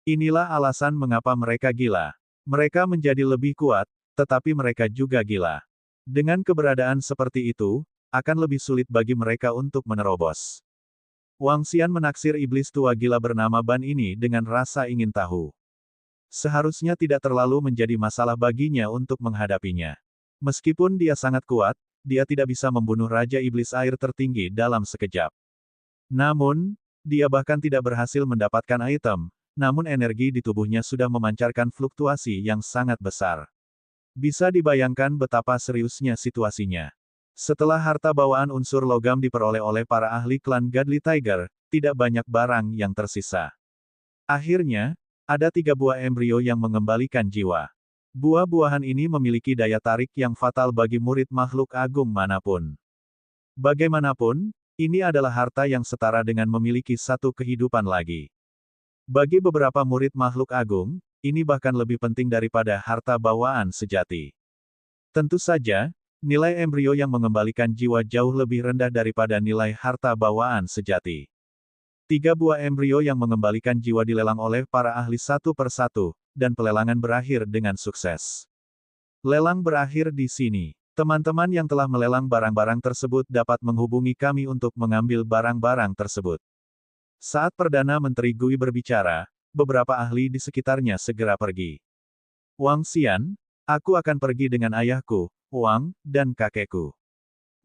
Inilah alasan mengapa mereka gila. Mereka menjadi lebih kuat, tetapi mereka juga gila. Dengan keberadaan seperti itu, akan lebih sulit bagi mereka untuk menerobos. Wang Xian menaksir iblis tua gila bernama Ban ini dengan rasa ingin tahu. Seharusnya tidak terlalu menjadi masalah baginya untuk menghadapinya. Meskipun dia sangat kuat, dia tidak bisa membunuh Raja Iblis Air tertinggi dalam sekejap. Namun, dia bahkan tidak berhasil mendapatkan item, namun energi di tubuhnya sudah memancarkan fluktuasi yang sangat besar. Bisa dibayangkan betapa seriusnya situasinya. Setelah harta bawaan unsur logam diperoleh oleh para ahli klan Godly Tiger, tidak banyak barang yang tersisa. Akhirnya, ada 3 buah embrio yang mengembalikan jiwa. Buah-buahan ini memiliki daya tarik yang fatal bagi murid makhluk agung manapun. Bagaimanapun, ini adalah harta yang setara dengan memiliki satu kehidupan lagi. Bagi beberapa murid makhluk agung, ini bahkan lebih penting daripada harta bawaan sejati. Tentu saja, nilai embrio yang mengembalikan jiwa jauh lebih rendah daripada nilai harta bawaan sejati. 3 buah embrio yang mengembalikan jiwa dilelang oleh para ahli satu persatu, dan pelelangan berakhir dengan sukses. Lelang berakhir di sini. Teman-teman yang telah melelang barang-barang tersebut dapat menghubungi kami untuk mengambil barang-barang tersebut. Saat Perdana Menteri Gui berbicara, beberapa ahli di sekitarnya segera pergi. Wang Xian, aku akan pergi dengan ayahku, Wang, dan kakekku.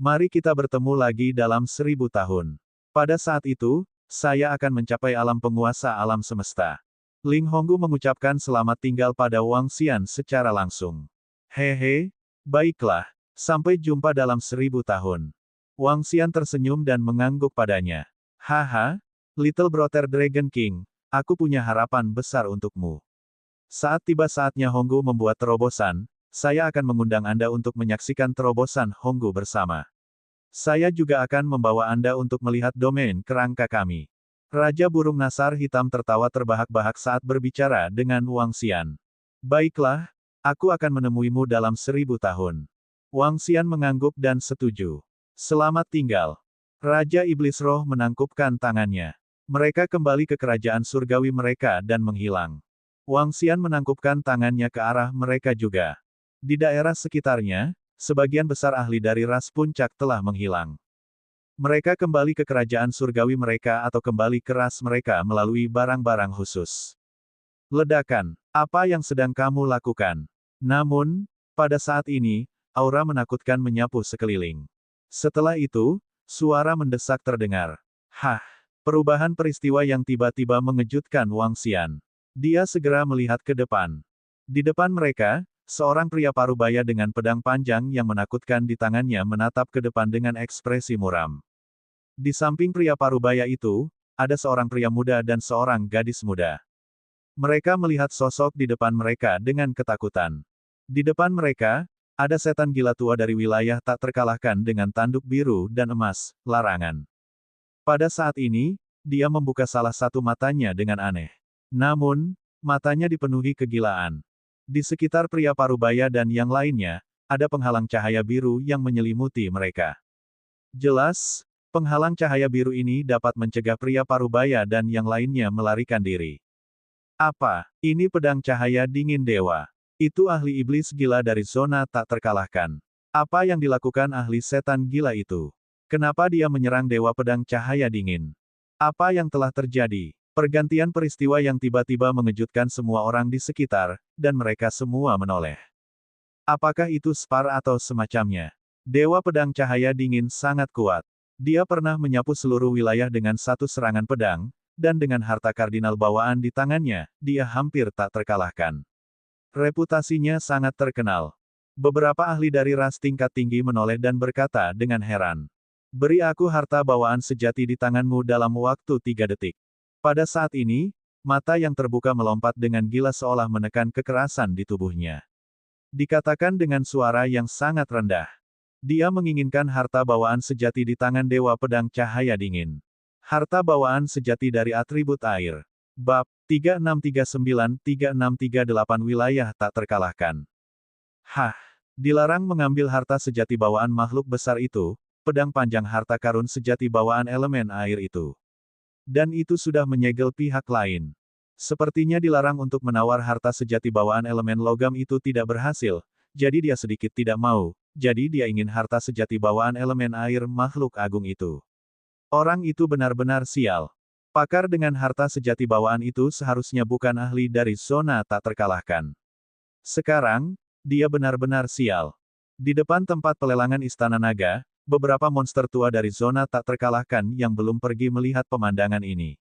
Mari kita bertemu lagi dalam 1000 tahun. Pada saat itu, saya akan mencapai alam penguasa alam semesta. Ling Honggu mengucapkan selamat tinggal pada Wang Xian secara langsung. Hehe, baiklah, sampai jumpa dalam 1000 tahun. Wang Xian tersenyum dan mengangguk padanya. Haha, Little Brother Dragon King, aku punya harapan besar untukmu. Saat tiba saatnya Honggu membuat terobosan, saya akan mengundang Anda untuk menyaksikan terobosan Honggu bersama. Saya juga akan membawa Anda untuk melihat domain kerangka kami. Raja Burung Nasar Hitam tertawa terbahak-bahak saat berbicara dengan Wang Xian. Baiklah, aku akan menemuimu dalam 1000 tahun. Wang Xian mengangguk dan setuju. Selamat tinggal. Raja Iblis Roh menangkupkan tangannya. Mereka kembali ke kerajaan surgawi mereka dan menghilang. Wang Xian menangkupkan tangannya ke arah mereka juga. Di daerah sekitarnya, sebagian besar ahli dari ras puncak telah menghilang. Mereka kembali ke kerajaan surgawi mereka atau kembali ke ras mereka melalui barang-barang khusus. Ledakan, apa yang sedang kamu lakukan? Namun, pada saat ini, aura menakutkan menyapu sekeliling. Setelah itu, suara mendesak terdengar. Hah, perubahan peristiwa yang tiba-tiba mengejutkan Wang Xian. Dia segera melihat ke depan. Di depan mereka, seorang pria parubaya dengan pedang panjang yang menakutkan di tangannya menatap ke depan dengan ekspresi muram. Di samping pria parubaya itu, ada seorang pria muda dan seorang gadis muda. Mereka melihat sosok di depan mereka dengan ketakutan. Di depan mereka, ada setan gila tua dari wilayah tak terkalahkan dengan tanduk biru dan emas, larangan. Pada saat ini, dia membuka salah satu matanya dengan aneh. Namun, matanya dipenuhi kegilaan. Di sekitar pria parubaya dan yang lainnya, ada penghalang cahaya biru yang menyelimuti mereka. Jelas, penghalang cahaya biru ini dapat mencegah pria parubaya dan yang lainnya melarikan diri. Apa? Ini pedang cahaya dingin dewa. Itu ahli iblis gila dari zona tak terkalahkan. Apa yang dilakukan ahli setan gila itu? Kenapa dia menyerang dewa pedang cahaya dingin? Apa yang telah terjadi? Pergantian peristiwa yang tiba-tiba mengejutkan semua orang di sekitar, dan mereka semua menoleh. Apakah itu Spar atau semacamnya? Dewa pedang cahaya dingin sangat kuat. Dia pernah menyapu seluruh wilayah dengan satu serangan pedang, dan dengan harta kardinal bawaan di tangannya, dia hampir tak terkalahkan. Reputasinya sangat terkenal. Beberapa ahli dari ras tingkat tinggi menoleh dan berkata dengan heran. Beri aku harta bawaan sejati di tanganmu dalam waktu 3 detik. Pada saat ini, mata yang terbuka melompat dengan gila seolah menekan kekerasan di tubuhnya. Dikatakan dengan suara yang sangat rendah. Dia menginginkan harta bawaan sejati di tangan Dewa Pedang Cahaya Dingin. Harta bawaan sejati dari atribut air. Bab 3639-3638 Wilayah tak terkalahkan. Hah! Dilarang mengambil harta sejati bawaan makhluk besar itu, pedang panjang harta karun sejati bawaan elemen air itu. Dan itu sudah menyegel pihak lain. Sepertinya dilarang untuk menawar harta sejati bawaan elemen logam itu tidak berhasil, jadi dia sedikit tidak mau, jadi dia ingin harta sejati bawaan elemen air makhluk agung itu. Orang itu benar-benar sial. Pakar dengan harta sejati bawaan itu seharusnya bukan ahli dari zona tak terkalahkan. Sekarang, dia benar-benar sial. Di depan tempat pelelangan Istana Naga, beberapa monster tua dari zona tak terkalahkan yang belum pergi melihat pemandangan ini.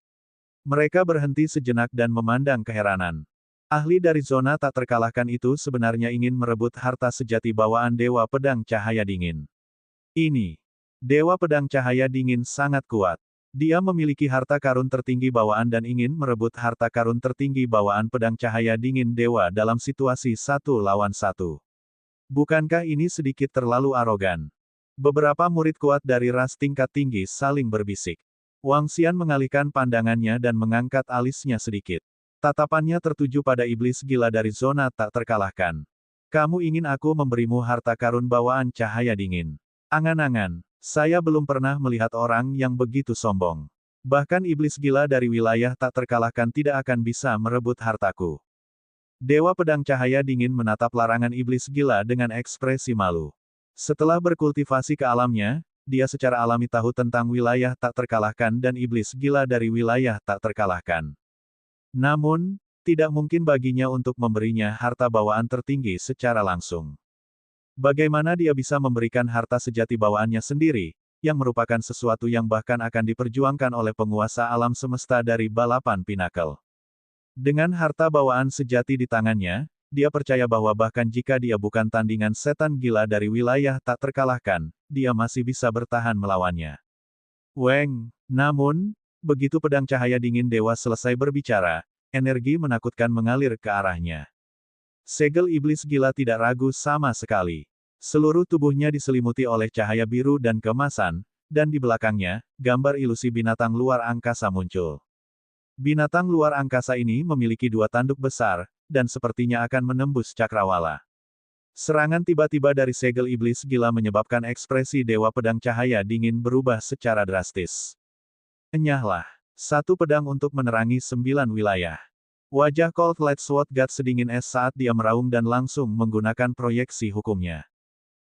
Mereka berhenti sejenak dan memandang keheranan. Ahli dari zona tak terkalahkan itu sebenarnya ingin merebut harta sejati bawaan Dewa Pedang Cahaya Dingin. Ini. Dewa Pedang Cahaya Dingin sangat kuat. Dia memiliki harta karun tertinggi bawaan dan ingin merebut harta karun tertinggi bawaan Pedang Cahaya Dingin Dewa dalam situasi 1 lawan 1. Bukankah ini sedikit terlalu arogan? Beberapa murid kuat dari ras tingkat tinggi saling berbisik. Wang Xian mengalihkan pandangannya dan mengangkat alisnya sedikit. Tatapannya tertuju pada iblis gila dari zona tak terkalahkan. Kamu ingin aku memberimu harta karun bawaan cahaya dingin. Angan-angan, saya belum pernah melihat orang yang begitu sombong. Bahkan iblis gila dari wilayah tak terkalahkan tidak akan bisa merebut hartaku. Dewa Pedang Cahaya Dingin menatap larangan iblis gila dengan ekspresi malu. Setelah berkultivasi ke alamnya, dia secara alami tahu tentang wilayah tak terkalahkan dan iblis gila dari wilayah tak terkalahkan. Namun, tidak mungkin baginya untuk memberinya harta bawaan tertinggi secara langsung. Bagaimana dia bisa memberikan harta sejati bawaannya sendiri, yang merupakan sesuatu yang bahkan akan diperjuangkan oleh penguasa alam semesta dari balapan Pinnacle. Dengan harta bawaan sejati di tangannya, dia percaya bahwa bahkan jika dia bukan tandingan setan gila dari wilayah tak terkalahkan, dia masih bisa bertahan melawannya. Weng, namun, begitu pedang cahaya dingin dewa selesai berbicara, energi menakutkan mengalir ke arahnya. Segel iblis gila tidak ragu sama sekali. Seluruh tubuhnya diselimuti oleh cahaya biru dan keemasan, dan di belakangnya, gambar ilusi binatang luar angkasa muncul. Binatang luar angkasa ini memiliki 2 tanduk besar, dan sepertinya akan menembus cakrawala. Serangan tiba-tiba dari segel iblis gila menyebabkan ekspresi Dewa Pedang Cahaya Dingin berubah secara drastis. Enyahlah. 1 pedang untuk menerangi 9 wilayah. Wajah Cold Light Sword God sedingin es saat dia meraung dan langsung menggunakan proyeksi hukumnya.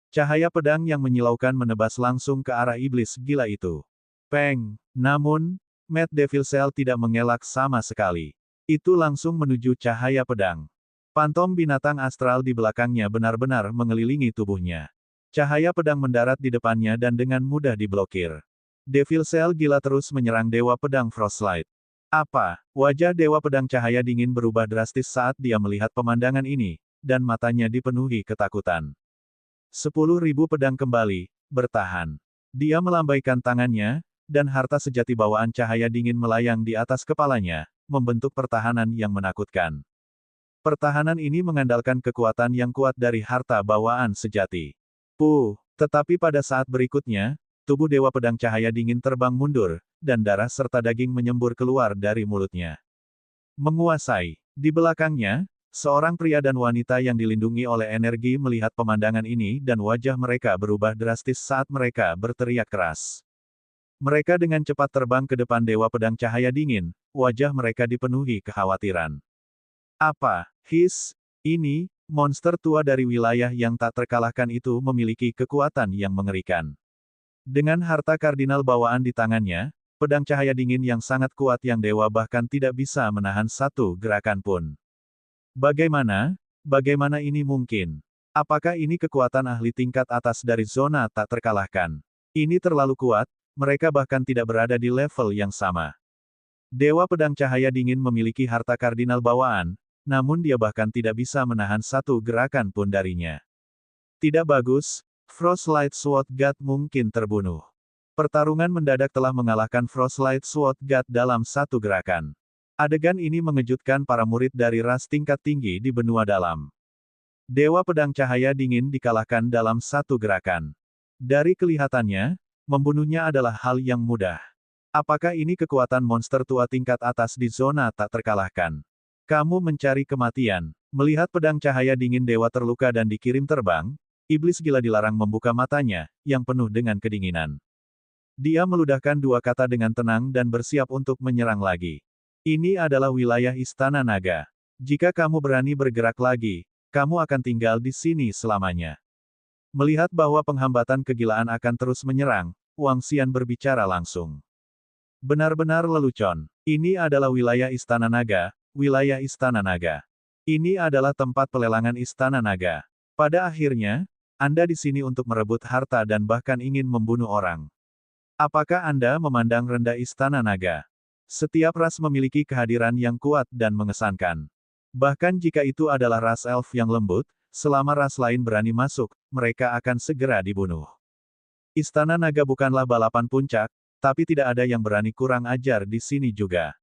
Cahaya pedang yang menyilaukan menebas langsung ke arah iblis gila itu. Peng! Namun, Mad Devil Cell tidak mengelak sama sekali. Itu langsung menuju cahaya pedang. Pantom binatang astral di belakangnya benar-benar mengelilingi tubuhnya. Cahaya pedang mendarat di depannya dan dengan mudah diblokir. Devil Cell gila terus menyerang Dewa Pedang Frostlight. Apa? Wajah Dewa Pedang Cahaya Dingin berubah drastis saat dia melihat pemandangan ini, dan matanya dipenuhi ketakutan. 10.000 pedang kembali, bertahan. Dia melambaikan tangannya, dan harta sejati bawaan cahaya dingin melayang di atas kepalanya, membentuk pertahanan yang menakutkan. Pertahanan ini mengandalkan kekuatan yang kuat dari harta bawaan sejati. Tetapi pada saat berikutnya, tubuh Dewa Pedang Cahaya Dingin terbang mundur, dan darah serta daging menyembur keluar dari mulutnya. Menguasai. Di belakangnya, seorang pria dan wanita yang dilindungi oleh energi melihat pemandangan ini dan wajah mereka berubah drastis saat mereka berteriak keras. Mereka dengan cepat terbang ke depan Dewa Pedang Cahaya Dingin, wajah mereka dipenuhi kekhawatiran. Apa? Ini, monster tua dari wilayah yang tak terkalahkan itu memiliki kekuatan yang mengerikan. Dengan harta kardinal bawaan di tangannya, pedang cahaya dingin yang sangat kuat yang dewa bahkan tidak bisa menahan satu gerakan pun. Bagaimana ini mungkin? Apakah ini kekuatan ahli tingkat atas dari zona tak terkalahkan? Ini terlalu kuat, mereka bahkan tidak berada di level yang sama. Dewa Pedang Cahaya Dingin memiliki harta kardinal bawaan, namun dia bahkan tidak bisa menahan satu gerakan pun darinya. Tidak bagus. Frostlight Sword God mungkin terbunuh. Pertarungan mendadak telah mengalahkan Frostlight Sword God dalam satu gerakan. Adegan ini mengejutkan para murid dari ras tingkat tinggi di benua dalam. Dewa Pedang Cahaya Dingin dikalahkan dalam satu gerakan. Dari kelihatannya, membunuhnya adalah hal yang mudah. Apakah ini kekuatan monster tua tingkat atas di zona tak terkalahkan? Kamu mencari kematian. Melihat pedang cahaya dingin dewa terluka dan dikirim terbang, iblis gila dilarang membuka matanya, yang penuh dengan kedinginan. Dia meludahkan 2 kata dengan tenang dan bersiap untuk menyerang lagi. Ini adalah wilayah Istana Naga. Jika kamu berani bergerak lagi, kamu akan tinggal di sini selamanya. Melihat bahwa penghambatan kegilaan akan terus menyerang, Wang Xian berbicara langsung. Benar-benar lelucon. Ini adalah wilayah Istana Naga, wilayah Istana Naga. Ini adalah tempat pelelangan Istana Naga. Pada akhirnya, Anda di sini untuk merebut harta dan bahkan ingin membunuh orang. Apakah Anda memandang rendah Istana Naga? Setiap ras memiliki kehadiran yang kuat dan mengesankan. Bahkan jika itu adalah ras elf yang lembut, selama ras lain berani masuk, mereka akan segera dibunuh. Istana Naga bukanlah balapan puncak, tapi tidak ada yang berani kurang ajar di sini juga.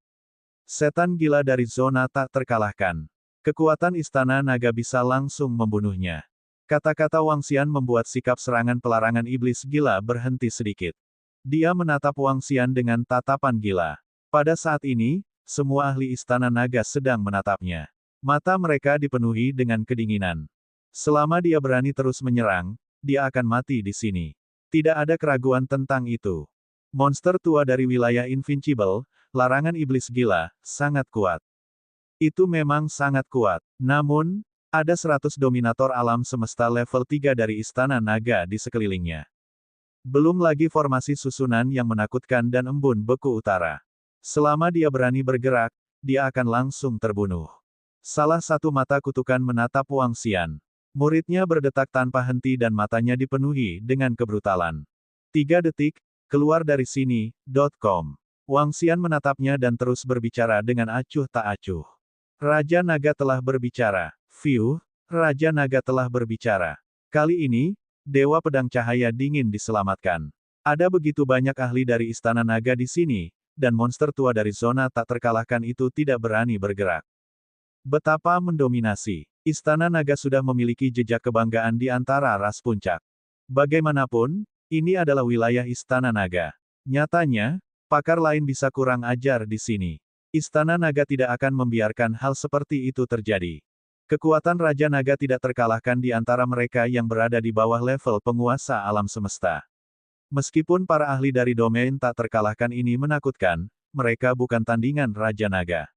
Setan gila dari zona tak terkalahkan. Kekuatan Istana Naga bisa langsung membunuhnya. Kata-kata Wang Xian membuat sikap serangan pelarangan iblis gila berhenti sedikit. Dia menatap Wang Xian dengan tatapan gila. Pada saat ini, semua ahli Istana Naga sedang menatapnya. Mata mereka dipenuhi dengan kedinginan. Selama dia berani terus menyerang, dia akan mati di sini. Tidak ada keraguan tentang itu. Monster tua dari wilayah Invincible, larangan iblis gila, sangat kuat. Itu memang sangat kuat. Namun, ada 100 dominator alam semesta level 3 dari Istana Naga di sekelilingnya. Belum lagi formasi susunan yang menakutkan dan embun beku utara. Selama dia berani bergerak, dia akan langsung terbunuh. Salah satu mata kutukan menatap Wang Xian. Muridnya berdetak tanpa henti dan matanya dipenuhi dengan kebrutalan. 3 detik, keluar dari sini.com. Wang Xian menatapnya dan terus berbicara dengan acuh tak acuh. Raja Naga telah berbicara. Raja Naga telah berbicara. Kali ini, Dewa Pedang Cahaya Dingin diselamatkan. Ada begitu banyak ahli dari Istana Naga di sini, dan monster tua dari zona tak terkalahkan itu tidak berani bergerak. Betapa mendominasi. Istana Naga sudah memiliki jejak kebanggaan di antara ras puncak. Bagaimanapun, ini adalah wilayah Istana Naga. Nyatanya, pakar lain bisa kurang ajar di sini. Istana Naga tidak akan membiarkan hal seperti itu terjadi. Kekuatan Raja Naga tidak terkalahkan di antara mereka yang berada di bawah level penguasa alam semesta. Meskipun para ahli dari domain tak terkalahkan ini menakutkan, mereka bukan tandingan Raja Naga.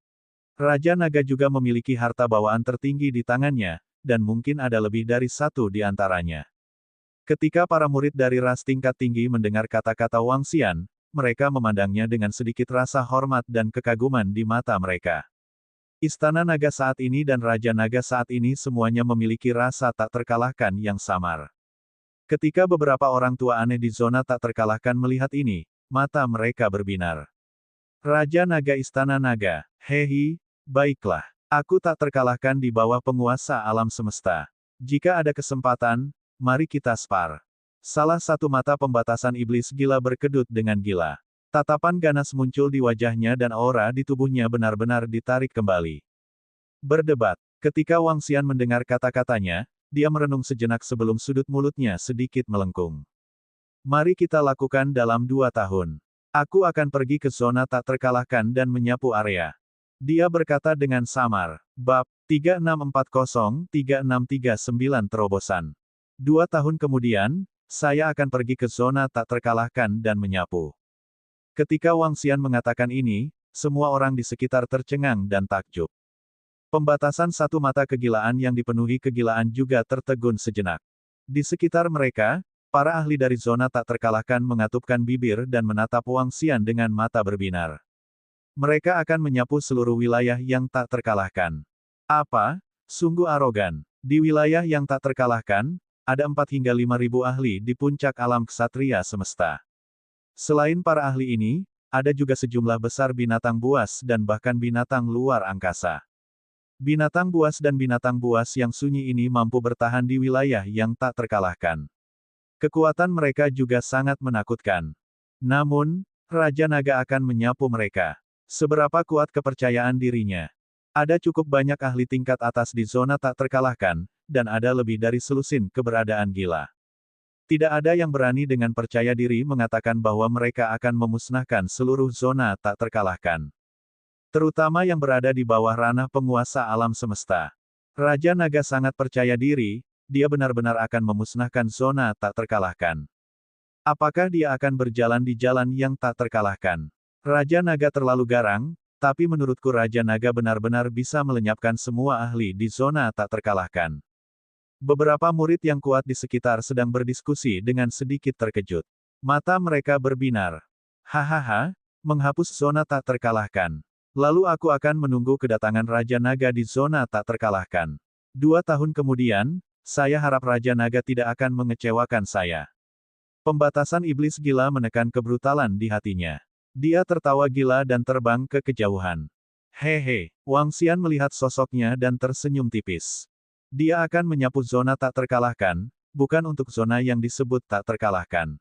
Raja Naga juga memiliki harta bawaan tertinggi di tangannya, dan mungkin ada lebih dari satu di antaranya. Ketika para murid dari ras tingkat tinggi mendengar kata-kata Wang Xian, mereka memandangnya dengan sedikit rasa hormat dan kekaguman di mata mereka. Istana Naga saat ini dan Raja Naga saat ini semuanya memiliki rasa tak terkalahkan yang samar. Ketika beberapa orang tua aneh di zona tak terkalahkan melihat ini, mata mereka berbinar. Raja Naga Istana Naga, hehe. Baiklah, aku tak terkalahkan di bawah penguasa alam semesta. Jika ada kesempatan, mari kita spar. Salah satu mata pembatasan iblis gila berkedut dengan gila. Tatapan ganas muncul di wajahnya dan aura di tubuhnya benar-benar ditarik kembali. Berdebat. Ketika Wang Xian mendengar kata-katanya, dia merenung sejenak sebelum sudut mulutnya sedikit melengkung. Mari kita lakukan dalam 2 tahun. Aku akan pergi ke zona tak terkalahkan dan menyapu area. Dia berkata dengan samar. Bab 3640-3639 terobosan. 2 tahun kemudian, saya akan pergi ke zona tak terkalahkan dan menyapu. Ketika Wang Xian mengatakan ini, semua orang di sekitar tercengang dan takjub. Pembatasan satu mata kegilaan yang dipenuhi kegilaan juga tertegun sejenak. Di sekitar mereka, para ahli dari zona tak terkalahkan mengatupkan bibir dan menatap Wang Xian dengan mata berbinar. Mereka akan menyapu seluruh wilayah yang tak terkalahkan. Apa? Sungguh arogan. Di wilayah yang tak terkalahkan, ada 4 hingga 5.000 ahli di puncak alam ksatria semesta. Selain para ahli ini, ada juga sejumlah besar binatang buas dan bahkan binatang luar angkasa. Binatang buas dan binatang buas yang sunyi ini mampu bertahan di wilayah yang tak terkalahkan. Kekuatan mereka juga sangat menakutkan. Namun, Raja Naga akan menyapu mereka. Seberapa kuat kepercayaan dirinya? Ada cukup banyak ahli tingkat atas di zona tak terkalahkan, dan ada lebih dari selusin keberadaan gila. Tidak ada yang berani dengan percaya diri mengatakan bahwa mereka akan memusnahkan seluruh zona tak terkalahkan. Terutama yang berada di bawah ranah penguasa alam semesta. Raja Naga sangat percaya diri, dia benar-benar akan memusnahkan zona tak terkalahkan. Apakah dia akan berjalan di jalan yang tak terkalahkan? Raja Naga terlalu garang, Tapi menurutku Raja Naga benar-benar bisa melenyapkan semua ahli di zona tak terkalahkan. Beberapa murid yang kuat di sekitar sedang berdiskusi dengan sedikit terkejut. Mata mereka berbinar. Hahaha, menghapus zona tak terkalahkan. Lalu aku akan menunggu kedatangan Raja Naga di zona tak terkalahkan. 2 tahun kemudian, saya harap Raja Naga tidak akan mengecewakan saya. Pembatasan iblis gila menekan kebrutalan di hatinya. Dia tertawa gila dan terbang ke kejauhan. Hehe, Wang Xian melihat sosoknya dan tersenyum tipis. Dia akan menyapu zona tak terkalahkan, bukan untuk zona yang disebut tak terkalahkan.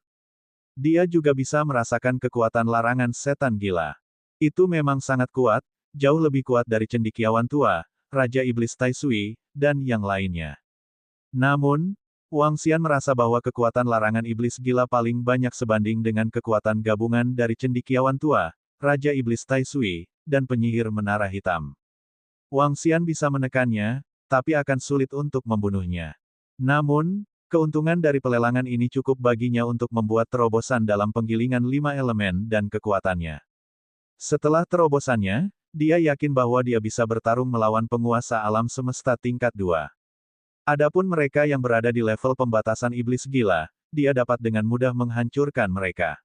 Dia juga bisa merasakan kekuatan larangan setan gila. Itu memang sangat kuat, jauh lebih kuat dari cendekiawan tua, Raja Iblis Tai Sui, dan yang lainnya. Namun, Wang Xian merasa bahwa kekuatan larangan iblis gila paling banyak sebanding dengan kekuatan gabungan dari cendekiawan tua, Raja Iblis Tai Sui, dan penyihir menara hitam. Wang Xian bisa menekannya, tapi akan sulit untuk membunuhnya. Namun, keuntungan dari pelelangan ini cukup baginya untuk membuat terobosan dalam penggilingan 5 elemen dan kekuatannya. Setelah terobosannya, dia yakin bahwa dia bisa bertarung melawan penguasa alam semesta tingkat 2. Adapun mereka yang berada di level pembatasan iblis gila, dia dapat dengan mudah menghancurkan mereka.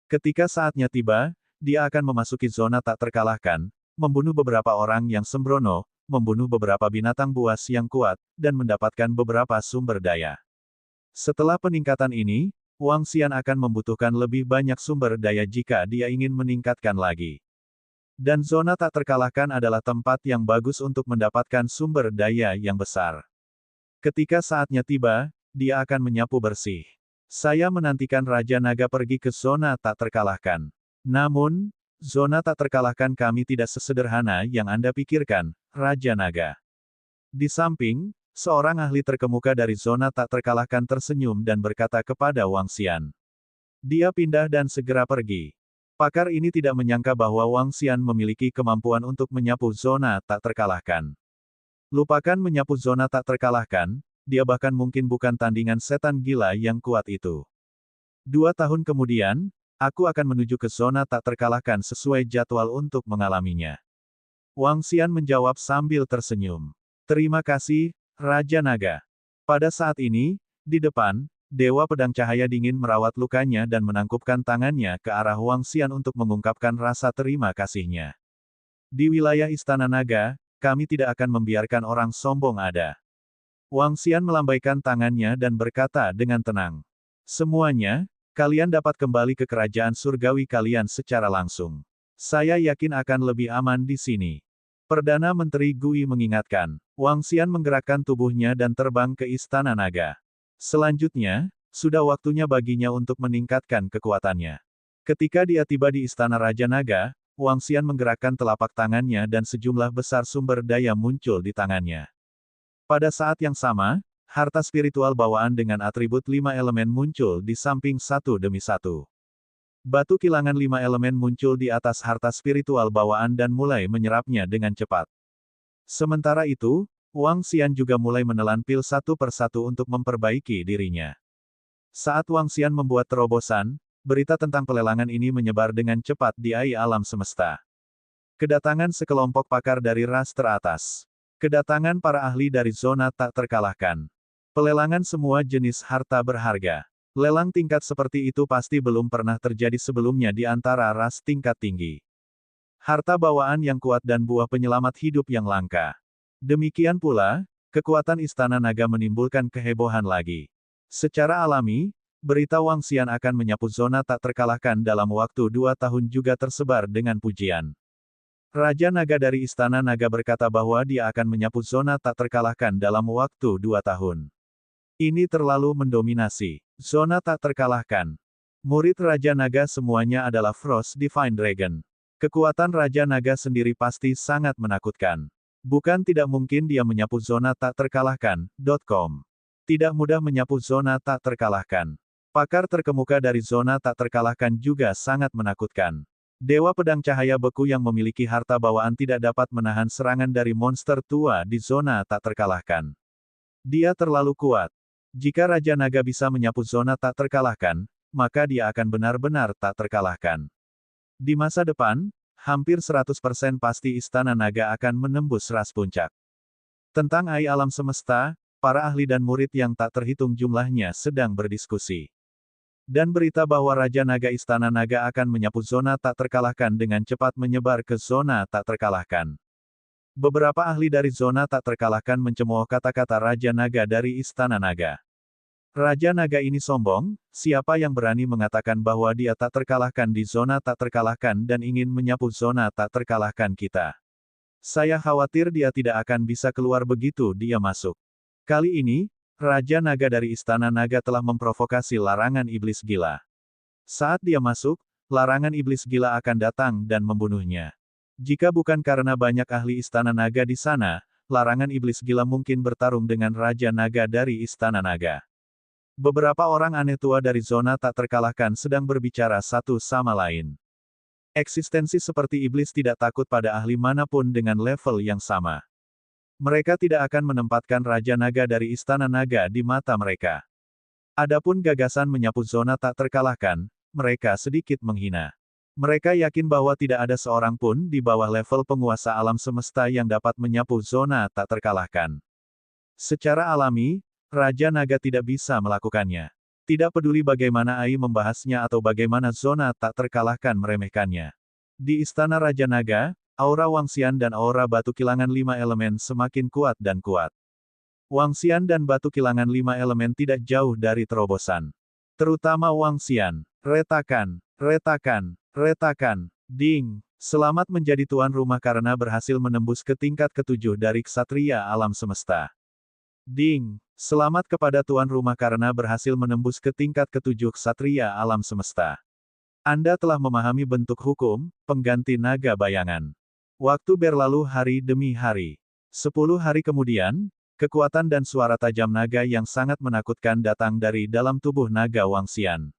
Ketika saatnya tiba, dia akan memasuki zona tak terkalahkan, membunuh beberapa orang yang sembrono, membunuh beberapa binatang buas yang kuat, dan mendapatkan beberapa sumber daya. Setelah peningkatan ini, Wang Xian akan membutuhkan lebih banyak sumber daya jika dia ingin meningkatkan lagi. Dan zona tak terkalahkan adalah tempat yang bagus untuk mendapatkan sumber daya yang besar. Ketika saatnya tiba, dia akan menyapu bersih. Saya menantikan Raja Naga pergi ke zona tak terkalahkan. Namun, zona tak terkalahkan kami tidak sesederhana yang Anda pikirkan, Raja Naga. Di samping, seorang ahli terkemuka dari zona tak terkalahkan tersenyum dan berkata kepada Wang Xian. Dia pindah dan segera pergi. Pakar ini tidak menyangka bahwa Wang Xian memiliki kemampuan untuk menyapu zona tak terkalahkan. Lupakan menyapu zona tak terkalahkan, dia bahkan mungkin bukan tandingan setan gila yang kuat itu. 2 tahun kemudian, aku akan menuju ke zona tak terkalahkan sesuai jadwal untuk mengalaminya. Wang Xian menjawab sambil tersenyum. Terima kasih, Raja Naga. Pada saat ini, di depan, Dewa Pedang Cahaya Dingin merawat lukanya dan menangkupkan tangannya ke arah Wang Xian untuk mengungkapkan rasa terima kasihnya. Di wilayah Istana Naga, kami tidak akan membiarkan orang sombong ada. Wang Xian melambaikan tangannya dan berkata dengan tenang. Semuanya, kalian dapat kembali ke kerajaan surgawi kalian secara langsung. Saya yakin akan lebih aman di sini. Perdana Menteri Gui mengingatkan. Wang Xian menggerakkan tubuhnya dan terbang ke Istana Naga. Selanjutnya, sudah waktunya baginya untuk meningkatkan kekuatannya. Ketika dia tiba di Istana Raja Naga, Wang Xian menggerakkan telapak tangannya dan sejumlah besar sumber daya muncul di tangannya. Pada saat yang sama, harta spiritual bawaan dengan atribut 5 elemen muncul di samping satu demi satu. Batu kilangan 5 elemen muncul di atas harta spiritual bawaan dan mulai menyerapnya dengan cepat. Sementara itu, Wang Xian juga mulai menelan pil satu persatu untuk memperbaiki dirinya. Saat Wang Xian membuat terobosan, berita tentang pelelangan ini menyebar dengan cepat di alam semesta. Kedatangan sekelompok pakar dari ras teratas. Kedatangan para ahli dari zona tak terkalahkan. Pelelangan semua jenis harta berharga. Lelang tingkat seperti itu pasti belum pernah terjadi sebelumnya di antara ras tingkat tinggi. Harta bawaan yang kuat dan buah penyelamat hidup yang langka. Demikian pula, kekuatan Istana Naga menimbulkan kehebohan lagi. Secara alami, berita Wang Xian akan menyapu zona tak terkalahkan dalam waktu 2 tahun juga tersebar dengan pujian. Raja Naga dari Istana Naga berkata bahwa dia akan menyapu zona tak terkalahkan dalam waktu 2 tahun. Ini terlalu mendominasi. Zona tak terkalahkan. Murid Raja Naga semuanya adalah Frost Divine Dragon. Kekuatan Raja Naga sendiri pasti sangat menakutkan. Bukan tidak mungkin dia menyapu zona tak terkalahkan. Tidak mudah menyapu zona tak terkalahkan. Pakar terkemuka dari zona tak terkalahkan juga sangat menakutkan. Dewa Pedang Cahaya Beku yang memiliki harta bawaan tidak dapat menahan serangan dari monster tua di zona tak terkalahkan. Dia terlalu kuat. Jika Raja Naga bisa menyapu zona tak terkalahkan, maka dia akan benar-benar tak terkalahkan. Di masa depan, hampir 100% pasti Istana Naga akan menembus ras puncak. Tentang AI alam semesta, para ahli dan murid yang tak terhitung jumlahnya sedang berdiskusi. Dan berita bahwa Raja Naga Istana Naga akan menyapu zona tak terkalahkan dengan cepat menyebar ke zona tak terkalahkan. Beberapa ahli dari zona tak terkalahkan mencemooh kata-kata Raja Naga dari Istana Naga. Raja Naga ini sombong, siapa yang berani mengatakan bahwa dia tak terkalahkan di zona tak terkalahkan dan ingin menyapu zona tak terkalahkan kita. Saya khawatir dia tidak akan bisa keluar begitu dia masuk. Kali ini, Raja Naga dari Istana Naga telah memprovokasi larangan iblis gila. Saat dia masuk, larangan iblis gila akan datang dan membunuhnya. Jika bukan karena banyak ahli Istana Naga di sana, larangan iblis gila mungkin bertarung dengan Raja Naga dari Istana Naga. Beberapa orang aneh tua dari zona tak terkalahkan sedang berbicara satu sama lain. Eksistensi seperti iblis tidak takut pada ahli manapun dengan level yang sama. Mereka tidak akan menempatkan Raja Naga dari Istana Naga di mata mereka. Adapun gagasan menyapu zona tak terkalahkan, mereka sedikit menghina. Mereka yakin bahwa tidak ada seorang pun di bawah level penguasa alam semesta yang dapat menyapu zona tak terkalahkan. Secara alami, Raja Naga tidak bisa melakukannya. Tidak peduli bagaimana AI membahasnya atau bagaimana zona tak terkalahkan meremehkannya. Di Istana Raja Naga, aura Wangxian dan aura batu kilangan 5 elemen semakin kuat dan kuat. Wangxian dan batu kilangan 5 elemen tidak jauh dari terobosan. Terutama Wangxian. Retakan, retakan, retakan. Ding. Selamat menjadi tuan rumah karena berhasil menembus ke tingkat ke-7 dari Ksatria alam semesta. Ding. Selamat kepada tuan rumah karena berhasil menembus ke tingkat ke-7 Ksatria alam semesta. Anda telah memahami bentuk hukum, pengganti naga bayangan. Waktu berlalu hari demi hari. 10 hari kemudian, kekuatan dan suara tajam naga yang sangat menakutkan datang dari dalam tubuh naga Wangxian.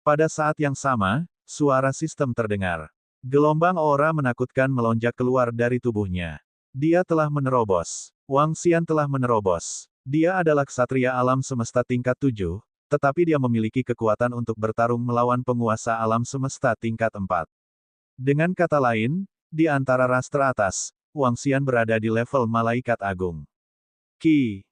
Pada saat yang sama, suara sistem terdengar. Gelombang aura menakutkan melonjak keluar dari tubuhnya. Dia telah menerobos. Wangxian telah menerobos. Dia adalah ksatria alam semesta tingkat 7, tetapi dia memiliki kekuatan untuk bertarung melawan penguasa alam semesta tingkat 4. Dengan kata lain, di antara ras teratas, Wangxian berada di level malaikat agung. Ki.